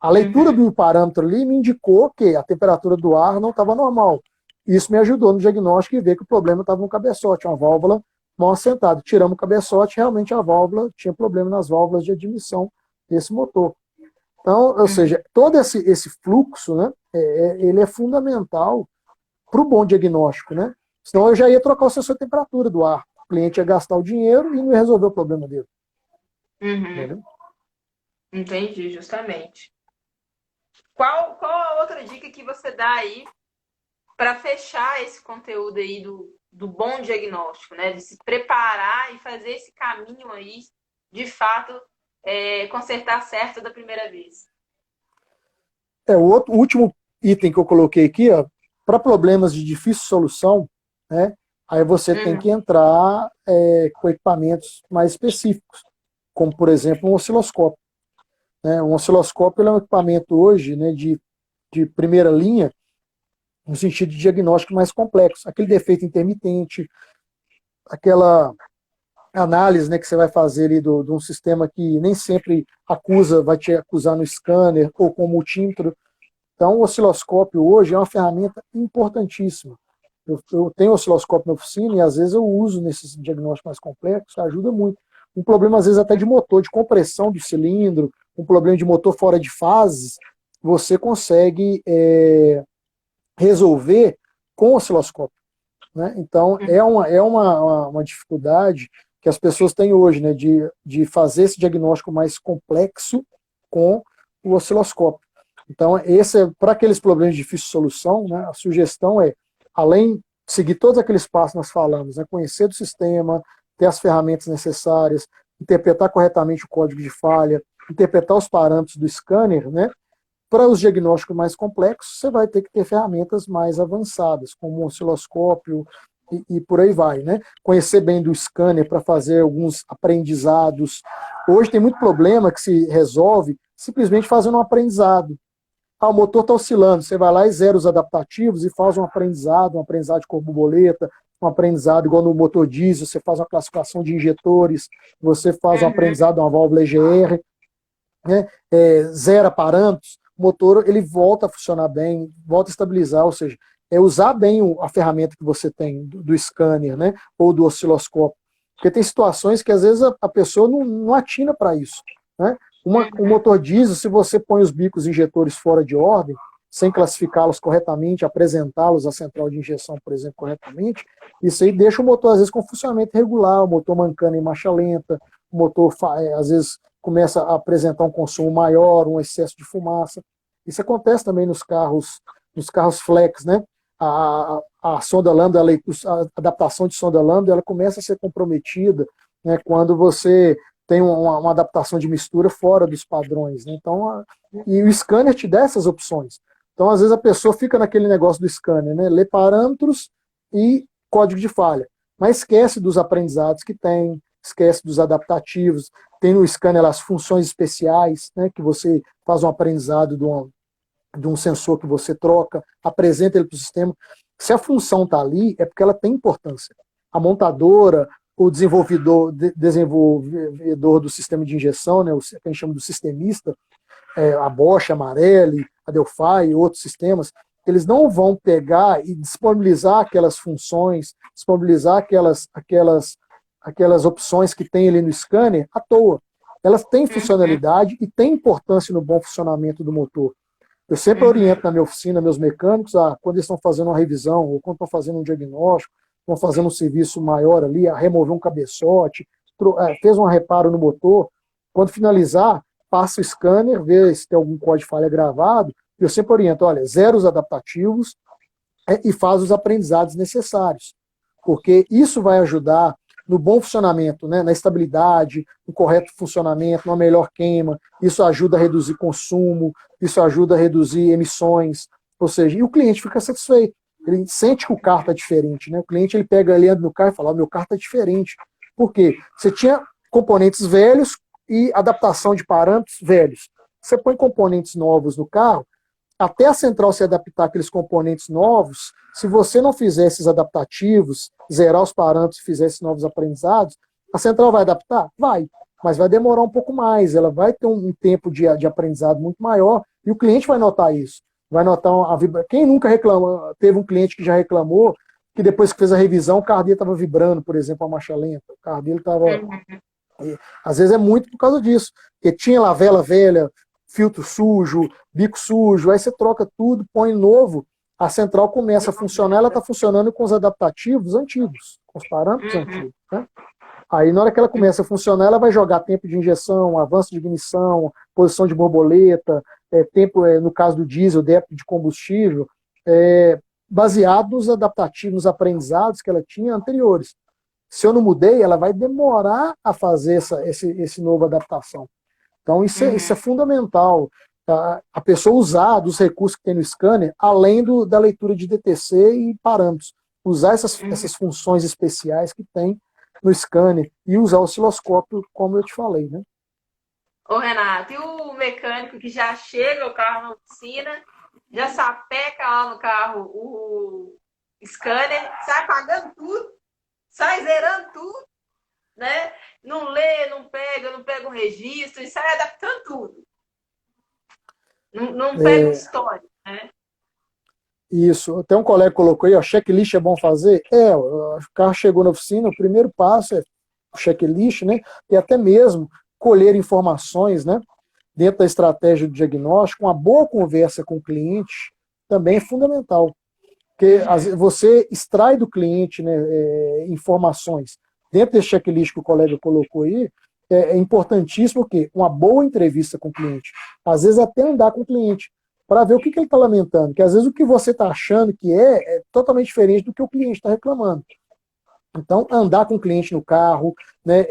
A leitura do parâmetro ali me indicou que a temperatura do ar não estava normal. Isso me ajudou no diagnóstico e ver que o problema estava no cabeçote, uma válvula mal assentada. Tiramos o cabeçote, realmente a válvula tinha problema nas válvulas de admissão desse motor. Então, ou seja, todo esse fluxo, né, ele é fundamental para o bom diagnóstico, né? Senão eu já ia trocar o sensor de temperatura do ar. O cliente ia gastar o dinheiro e não ia resolver o problema dele. Entendi, justamente. Qual a outra dica que você dá aí para fechar esse conteúdo aí do bom diagnóstico, né? De se preparar e fazer esse caminho aí, de fato, consertar certo da primeira vez? O último item que eu coloquei aqui, para problemas de difícil solução, né? Aí você tem que entrar com equipamentos mais específicos, como, por exemplo, um osciloscópio. Né? Um osciloscópio é um equipamento hoje, né, de primeira linha, no sentido de diagnóstico mais complexo. Aquele defeito intermitente, aquela análise, né, que você vai fazer ali de um sistema que nem sempre vai te acusar no scanner ou com multímetro. Então, o osciloscópio hoje é uma ferramenta importantíssima. Eu tenho osciloscópio na oficina e às vezes eu uso nesses diagnósticos mais complexos, ajuda muito. Um problema às vezes até de motor, de compressão do cilindro, um problema de motor fora de fases, você consegue resolver com o osciloscópio. Né? Então, é uma dificuldade que as pessoas têm hoje, né, de fazer esse diagnóstico mais complexo com o osciloscópio. Então, para aqueles problemas de difícil solução, né, a sugestão além de seguir todos aqueles passos que nós falamos, né, conhecer do sistema, ter as ferramentas necessárias, interpretar corretamente o código de falha, interpretar os parâmetros do scanner, né, para os diagnósticos mais complexos, você vai ter que ter ferramentas mais avançadas, como o osciloscópio e por aí vai. Né? Conhecer bem do scanner para fazer alguns aprendizados. Hoje tem muito problema que se resolve simplesmente fazendo um aprendizado. O motor está oscilando, você vai lá e zera os adaptativos e faz um aprendizado de cor borboleta, um aprendizado igual no motor diesel, você faz uma classificação de injetores, você faz um aprendizado de uma válvula EGR, né? Zera parâmetros, o motor ele volta a funcionar bem, volta a estabilizar, ou seja, usar bem a ferramenta que você tem do scanner, né? Ou do osciloscópio. Porque tem situações que às vezes a pessoa não atina para isso. Né? Um motor diesel, se você põe os bicos injetores fora de ordem, sem classificá-los corretamente, apresentá-los à central de injeção, por exemplo, corretamente, isso aí deixa o motor, às vezes, com funcionamento irregular, o motor mancando em marcha lenta, o motor, às vezes, começa a apresentar um consumo maior, um excesso de fumaça. Isso acontece também nos carros flex, né? A sonda lambda, a adaptação de sonda lambda, ela começa a ser comprometida, né, quando você tem uma adaptação de mistura fora dos padrões. Né? Então, e o scanner te dá essas opções. Então, às vezes, a pessoa fica naquele negócio do scanner, né? Lê parâmetros e código de falha, mas esquece dos aprendizados que tem, esquece dos adaptativos. Tem no scanner as funções especiais, né? Que você faz um aprendizado de um sensor que você troca, apresenta ele para o sistema. Se a função está ali, é porque ela tem importância. A montadora, o desenvolvedor do sistema de injeção, né, que a gente chama do sistemista, a Bosch, a Marelli, a Delphi e outros sistemas, eles não vão pegar e disponibilizar aquelas funções, disponibilizar aquelas opções que tem ali no scanner à toa. Elas têm funcionalidade e têm importância no bom funcionamento do motor. Eu sempre oriento na minha oficina, meus mecânicos, quando eles estão fazendo uma revisão, ou quando estão fazendo um diagnóstico, estão fazendo um serviço maior ali, a remover um cabeçote, fez um reparo no motor, quando finalizar, passa o scanner, vê se tem algum código de falha gravado, e eu sempre oriento, olha, zera os adaptativos e faz os aprendizados necessários, porque isso vai ajudar no bom funcionamento, né, na estabilidade, no correto funcionamento, numa melhor queima, isso ajuda a reduzir consumo, isso ajuda a reduzir emissões, ou seja, e o cliente fica satisfeito, ele sente que o carro está diferente, né? O cliente ele pega ali no carro e fala, meu carro está diferente, por quê? Você tinha componentes velhos e adaptação de parâmetros velhos, você põe componentes novos no carro, até a central se adaptar àqueles componentes novos, se você não fizer esses adaptativos, zerar os parâmetros e fizer esses novos aprendizados, a central vai adaptar? Vai, mas vai demorar um pouco mais, ela vai ter um tempo de aprendizado muito maior, e o cliente vai notar isso. Vai notar Quem nunca reclamou, teve um cliente que já reclamou, que depois que fez a revisão, o carro dele estava vibrando, por exemplo, a marcha lenta, o carro dele estava... Às vezes é muito por causa disso, porque tinha lavela velha, filtro sujo, bico sujo, aí você troca tudo, põe novo, a central começa a funcionar, ela está funcionando com os adaptativos antigos, com os parâmetros antigos. Né? Aí na hora que ela começa a funcionar, ela vai jogar tempo de injeção, avanço de ignição, posição de borboleta, tempo, no caso do diesel, débito de combustível, baseado nos adaptativos, nos aprendizados que ela tinha anteriores. Se eu não mudei, ela vai demorar a fazer esse novo adaptação. Então, isso é fundamental. A pessoa usar dos recursos que tem no scanner, além da leitura de DTC e parâmetros. Usar essas funções especiais que tem no scanner e usar o osciloscópio, como eu te falei, né? Ô, Renato, e o mecânico que já chega o carro na oficina, já sapeca lá no carro o scanner, sai apagando tudo, sai zerando tudo, né? Não lê, não pega um registro e sai adaptando tudo. Não pega história, né? Isso. Até um colega colocou aí, ó, checklist é bom fazer? O carro chegou na oficina, o primeiro passo é o checklist, né? E até mesmo colher informações, né? Dentro da estratégia do diagnóstico, uma boa conversa com o cliente também é fundamental. Porque você extrai do cliente, né, informações. Dentro desse checklist que o colega colocou aí, é importantíssimo o quê? Uma boa entrevista com o cliente. Às vezes até andar com o cliente, para ver o que ele está lamentando. Porque às vezes o que você está achando que é totalmente diferente do que o cliente está reclamando. Então, andar com o cliente no carro, né,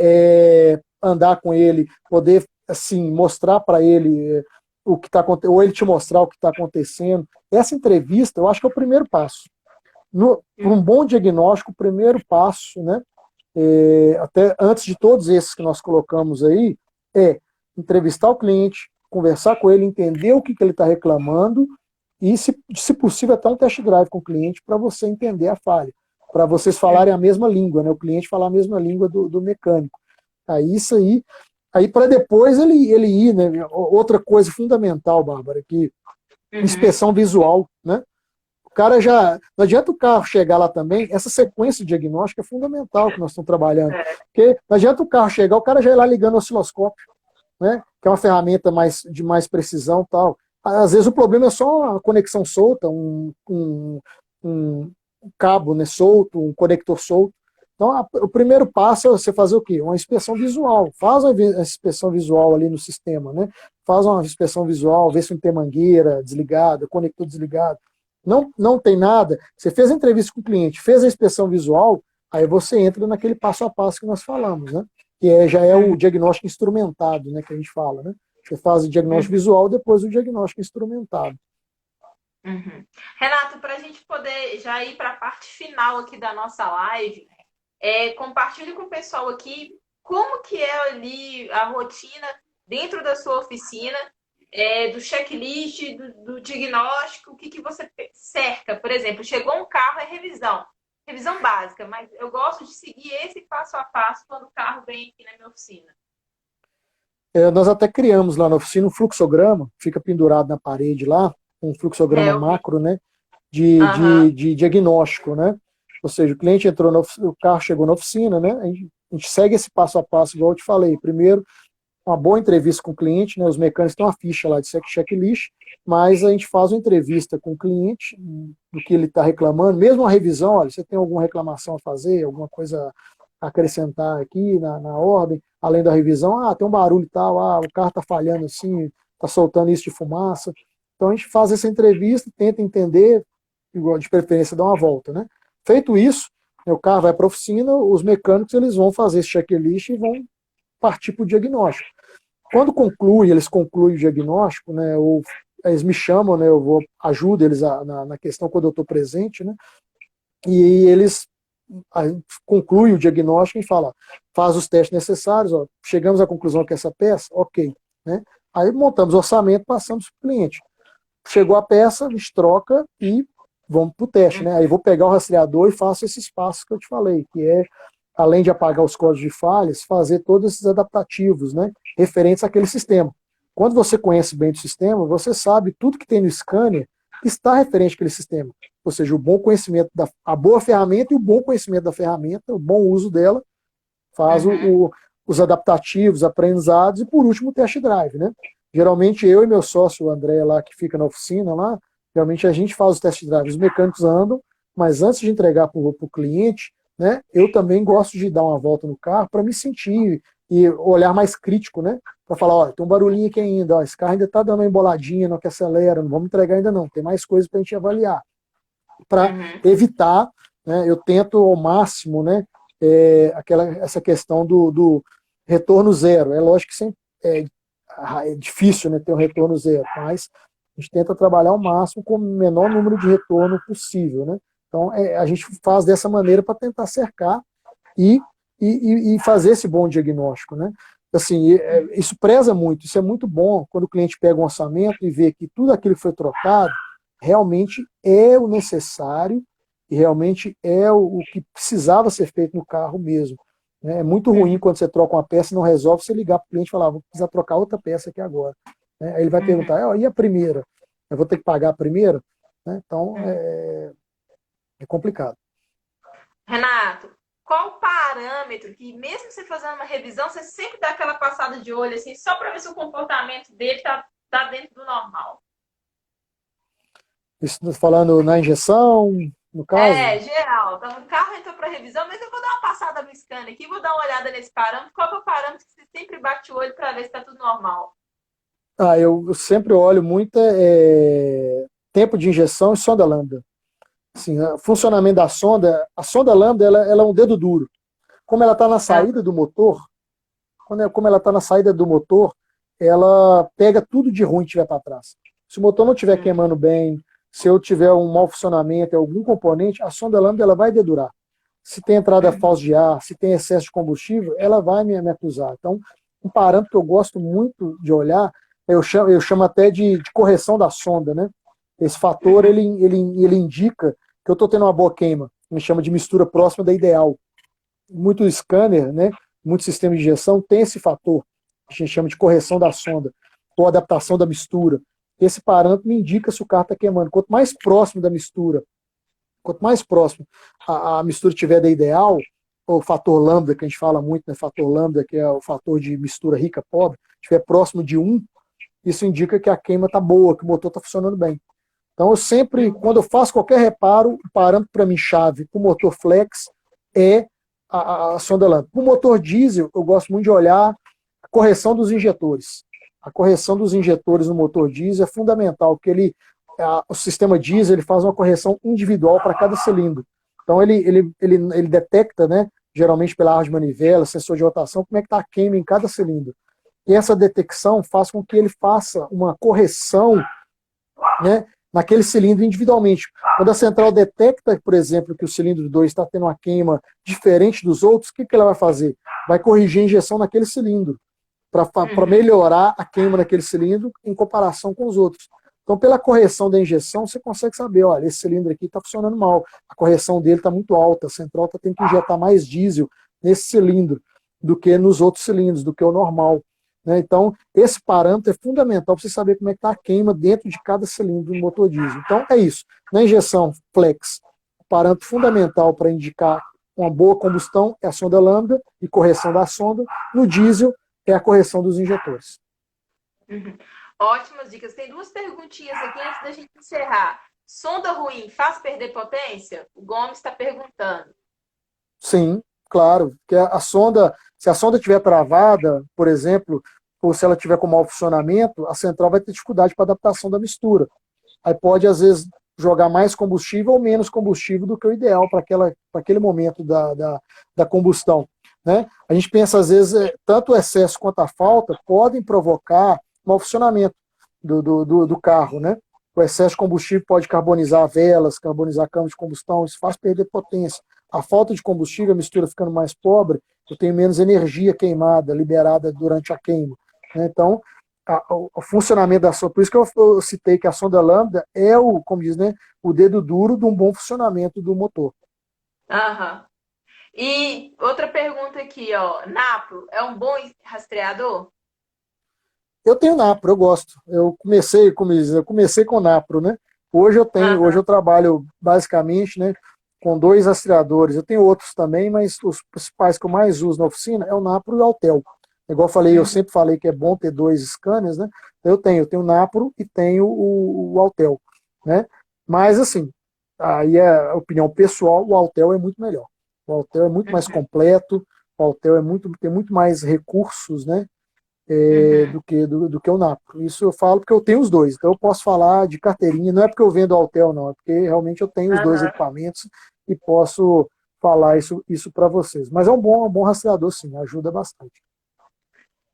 andar com ele, poder assim, mostrar para ele o que está acontecendo, ou ele te mostrar o que está acontecendo. Essa entrevista, eu acho que é o primeiro passo. Para um bom diagnóstico, o primeiro passo, né, até antes de todos esses que nós colocamos aí, é entrevistar o cliente, conversar com ele, entender o que ele está reclamando e, se possível, até um test drive com o cliente para você entender a falha, para vocês falarem a mesma língua, né, o cliente falar a mesma língua do mecânico. Aí isso aí para depois ele ir, né, outra coisa fundamental, Bárbara, que inspeção visual, né? O cara já, não adianta o carro chegar lá também, essa sequência diagnóstica é fundamental que nós estamos trabalhando, porque não adianta o carro chegar, o cara já ir lá ligando o osciloscópio, né, que é uma ferramenta de mais precisão e tal. Às vezes o problema é só a conexão solta, um cabo, né, solto, um conector solto. Então, o primeiro passo é você fazer o quê? Uma inspeção visual. Faz uma inspeção visual ali no sistema, né? Faz uma inspeção visual, vê se não tem mangueira desligada, conector desligado. Não tem nada. Você fez a entrevista com o cliente, fez a inspeção visual, aí você entra naquele passo a passo que nós falamos, né? Que já é o diagnóstico instrumentado, né? Que a gente fala, né? Você faz o diagnóstico visual, depois o diagnóstico instrumentado. Renato, para a gente poder já ir para a parte final aqui da nossa live, compartilhe com o pessoal aqui como que é ali a rotina dentro da sua oficina, do checklist, do diagnóstico, o que você cerca. Por exemplo, chegou um carro, revisão básica, mas eu gosto de seguir esse passo a passo quando o carro vem aqui na minha oficina. Nós até criamos lá na oficina um fluxograma, fica pendurado na parede lá, um fluxograma macro, né? Aham. de diagnóstico, né? Ou seja, o cliente entrou, o carro chegou na oficina, né? A gente segue esse passo a passo, igual eu te falei. Primeiro, uma boa entrevista com o cliente, né? Os mecânicos têm uma ficha lá de checklist, mas a gente faz uma entrevista com o cliente do que ele está reclamando, mesmo uma revisão, olha, você tem alguma reclamação a fazer, alguma coisa a acrescentar aqui na ordem, além da revisão, tem um barulho e tal, o carro está falhando assim, está soltando isso de fumaça. Então a gente faz essa entrevista, tenta entender, igual de preferência dar uma volta, né? Feito isso, o carro vai para a oficina, os mecânicos eles vão fazer esse checklist e vão partir para o diagnóstico. Quando eles concluem o diagnóstico, né, ou eles me chamam, né, ajudo eles na questão quando eu estou presente, né, e eles concluem o diagnóstico e falam, faz os testes necessários, chegamos à conclusão que essa peça, ok, né, aí montamos o orçamento, passamos para o cliente. Chegou a peça, a gente troca e vamos para o teste, né, aí vou pegar o rastreador e faço esses passos que eu te falei, que é, além de apagar os códigos de falhas, fazer todos esses adaptativos, né, referentes àquele sistema. Quando você conhece bem o sistema, você sabe tudo que tem no scanner que está referente àquele sistema. Ou seja, o bom conhecimento, a boa ferramenta e o bom conhecimento da ferramenta, o bom uso dela, faz os adaptativos, aprendizados e, por último, o test drive, né? Geralmente, eu e meu sócio, o André, lá, que fica na oficina, lá, geralmente a gente faz os test drives. Os mecânicos andam, mas antes de entregar para o cliente, né, eu também gosto de dar uma volta no carro para me sentir e olhar mais crítico, né? Para falar, ó, tem um barulhinho aqui ainda, ó, esse carro ainda está dando uma emboladinha, não que acelera, não vamos entregar ainda não, tem mais coisas para a gente avaliar. Para evitar, né, eu tento ao máximo, né, essa questão do retorno zero. É lógico que sempre é difícil, né, ter um retorno zero, mas a gente tenta trabalhar ao máximo com o menor número de retorno possível, né? Então, a gente faz dessa maneira para tentar cercar e fazer esse bom diagnóstico, né? Assim, isso preza muito, isso é muito bom quando o cliente pega um orçamento e vê que tudo aquilo que foi trocado realmente é o necessário e realmente é o que precisava ser feito no carro mesmo. Né? É muito ruim quando você troca uma peça e não resolve, você ligar para o cliente e falar, vou precisar trocar outra peça aqui agora. Né? Aí ele vai perguntar, e a primeira? Eu vou ter que pagar a primeira? Né? Então, é complicado. Renato, qual o parâmetro que, mesmo você fazendo uma revisão, você sempre dá aquela passada de olho, assim, só para ver se o comportamento dele tá dentro do normal? Isso falando na injeção, no caso? Geral. Então, o carro entrou para revisão, mas eu vou dar uma passada no scanner aqui, vou dar uma olhada nesse parâmetro. Qual é o parâmetro que você sempre bate o olho para ver se está tudo normal? Eu sempre olho muito tempo de injeção e sonda lambda. Assim, o funcionamento da sonda, a sonda lambda ela é um dedo duro. Como ela está na saída do motor, como ela está na saída do motor, ela pega tudo de ruim que tiver para trás. Se o motor não estiver queimando bem, se eu tiver um mau funcionamento em algum componente, a sonda lambda ela vai dedurar. Se tem entrada falsa de ar, se tem excesso de combustível, ela vai me acusar. Então, um parâmetro que eu gosto muito de olhar, eu chamo até de correção da sonda, né? Esse fator, ele indica que eu estou tendo uma boa queima. Me chama de mistura próxima da ideal. Muito scanner, né? Muito sistema de injeção tem esse fator, que a gente chama de correção da sonda, ou adaptação da mistura. Esse parâmetro me indica se o carro está queimando. Quanto mais próximo da mistura, quanto mais próximo a mistura estiver da ideal, o fator lambda, que a gente fala muito, né? Fator lambda, que é o fator de mistura rica-pobre, estiver próximo de 1, isso indica que a queima está boa, que o motor está funcionando bem. Então, eu sempre, quando eu faço qualquer reparo, o parâmetro para mim chave para o motor flex é a sonda lambda. Para o motor diesel, eu gosto muito de olhar a correção dos injetores. A correção dos injetores no motor diesel é fundamental, porque o sistema diesel ele faz uma correção individual para cada cilindro. Então, ele detecta, né, geralmente pela árvore de manivela, sensor de rotação, como é que está a queima em cada cilindro. E essa detecção faz com que ele faça uma correção, né, naquele cilindro individualmente. Quando a central detecta, por exemplo, que o cilindro 2 está tendo uma queima diferente dos outros, o que ela vai fazer? Vai corrigir a injeção naquele cilindro, para melhorar a queima naquele cilindro em comparação com os outros. Então, pela correção da injeção, você consegue saber, olha, esse cilindro aqui está funcionando mal, a correção dele está muito alta, a central está tendo que injetar mais diesel nesse cilindro do que nos outros cilindros, do que o normal. né? Então, esse parâmetro é fundamental para você saber como é que está a queima dentro de cada cilindro do motor diesel. Então, é isso. Na injeção flex, o parâmetro fundamental para indicar uma boa combustão é a sonda lambda e correção da sonda. No diesel, é a correção dos injetores. Uhum. Ótimas dicas. Tem duas perguntinhas aqui antes da gente encerrar. Sonda ruim faz perder potência? O Gomes está perguntando. Sim, claro. Porque a sonda, se a sonda estiver travada, por exemplo, ou se ela tiver com mau funcionamento, a central vai ter dificuldade para adaptação da mistura. Aí pode, às vezes, jogar mais combustível ou menos combustível do que o ideal para aquele momento da combustão. Né? A gente pensa, às vezes, tanto o excesso quanto a falta podem provocar mau funcionamento do carro. Né? O excesso de combustível pode carbonizar velas, carbonizar câmara de combustão, isso faz perder potência. A falta de combustível, a mistura ficando mais pobre, eu tenho menos energia queimada, liberada durante a queima. Né? Então, o funcionamento da sonda, por isso que eu citei que a sonda lambda é como diz, né, o dedo duro de um bom funcionamento do motor. Aham. E outra pergunta aqui, ó. Napro é um bom rastreador? Eu tenho Napro, eu gosto. Eu comecei com Napro, né? Hoje eu trabalho basicamente, né, com 2 rastreadores. Eu tenho outros também, mas os principais que eu mais uso na oficina é o Napro e o Autel. Igual eu falei, eu sempre falei que é bom ter 2 scanners, né? Eu tenho o Napro e tenho o Autel, né? Mas assim, aí é a opinião pessoal, o Autel é muito melhor. O Autel é muito mais completo, o Autel tem muito mais recursos, né? Do que o Napro. Isso eu falo porque eu tenho os dois, então eu posso falar de carteirinha, não é porque eu vendo o Autel, não, é porque realmente eu tenho os 2 equipamentos e posso falar isso para vocês. Mas é um bom rastreador, sim, ajuda bastante.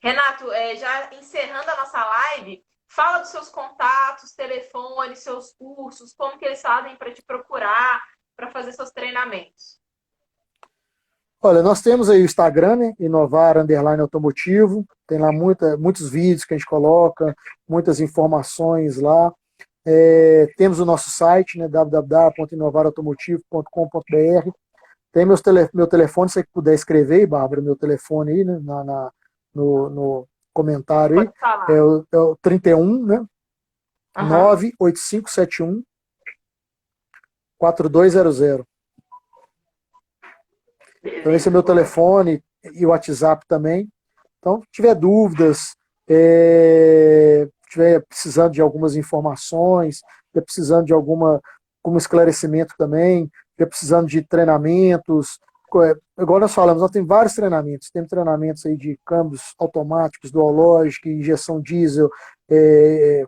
Renato, já encerrando a nossa live, fala dos seus contatos, telefones, seus cursos, como que eles fazem para te procurar, para fazer seus treinamentos. Olha, nós temos aí o Instagram, né, inovar_automotivo, tem lá muitos vídeos que a gente coloca, muitas informações lá. Temos o nosso site, né, www.inovarautomotivo.com.br. Tem meu telefone, se você puder escrever aí, Bárbara, meu telefone aí, né, no comentário aí, é o 31, né, 98571 4200. Então, esse é meu telefone e o WhatsApp também. Então, se tiver dúvidas, estiver precisando de algumas informações, estiver precisando de algum esclarecimento também, estiver precisando de treinamentos, igual nós falamos, nós temos vários treinamentos. Temos treinamentos aí de câmbios automáticos, dual logic, injeção diesel,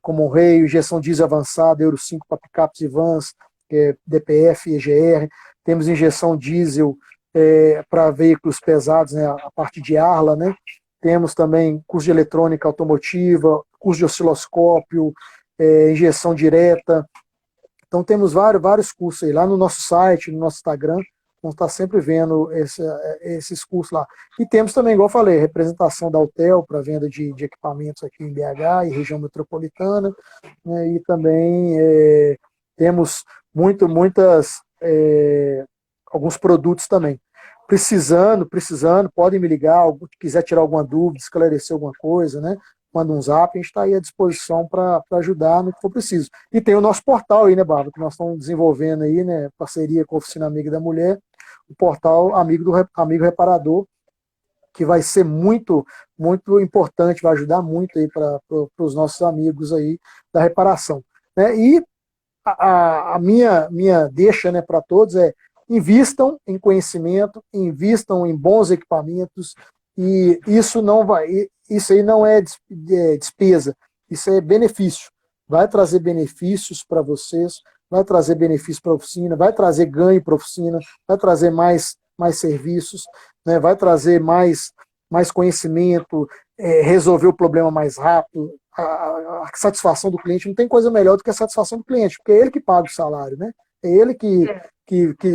common rail, injeção diesel avançada, Euro 5 para picapes e vans, DPF e EGR. Temos injeção diesel para veículos pesados, né, a parte de Arla, né? Temos também curso de eletrônica automotiva, curso de osciloscópio, injeção direta. Então temos vários cursos aí lá no nosso site, no nosso Instagram, vamos estar sempre vendo esses cursos lá. E temos também, igual eu falei, representação da Autel para venda de equipamentos aqui em BH e região metropolitana, né, e também temos alguns produtos também. Precisando, podem me ligar, quiser tirar alguma dúvida, esclarecer alguma coisa, né? Manda um zap, a gente está aí à disposição para ajudar no que for preciso. E tem o nosso portal aí, né, Bárbara, que nós estamos desenvolvendo aí, né, parceria com a Oficina Amiga da Mulher, o portal Amigo Reparador, que vai ser muito, muito importante, vai ajudar muito aí para os nossos amigos aí da reparação. Né? E a minha deixa, né, para todos invistam em conhecimento, invistam em bons equipamentos, e isso aí não é despesa, isso é benefício. Vai trazer benefícios para vocês, vai trazer benefício para a oficina, vai trazer ganho para a oficina, vai trazer mais serviços, né, vai trazer mais conhecimento, resolver o problema mais rápido. A satisfação do cliente, não tem coisa melhor do que a satisfação do cliente, porque é ele que paga o salário, né? É ele que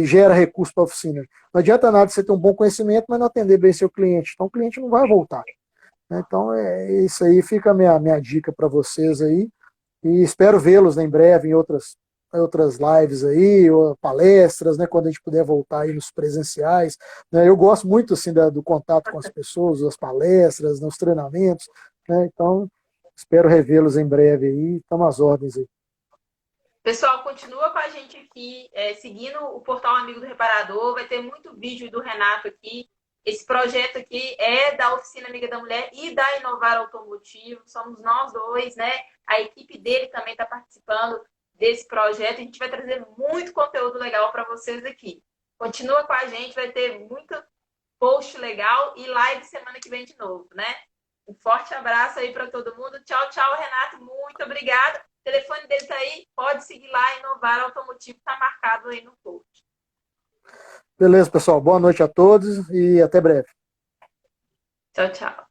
gera recurso para a oficina. Não adianta nada você ter um bom conhecimento, mas não atender bem seu cliente. Então o cliente não vai voltar. Então isso aí, fica a minha dica para vocês aí. E espero vê-los, né, em breve em outras lives aí, ou palestras, né, quando a gente puder voltar aí nos presenciais. Né? Eu gosto muito assim do contato com as pessoas, das palestras, nos treinamentos. né? Então, espero revê-los em breve aí. Estamos às ordens aí. Pessoal, continua com a gente aqui, seguindo o Portal Amigo do Reparador. Vai ter muito vídeo do Renato aqui. Esse projeto aqui é da Oficina Amiga da Mulher e da Inovar Automotivo. Somos nós dois, né? A equipe dele também está participando desse projeto. A gente vai trazer muito conteúdo legal para vocês aqui. Continua com a gente, vai ter muito post legal e live semana que vem de novo, né? Um forte abraço aí para todo mundo. Tchau, tchau, Renato. Muito obrigada. O telefone dele tá aí, pode seguir lá, Inovar Automotivo, tá marcado aí no post. Beleza, pessoal. Boa noite a todos e até breve. Tchau, tchau.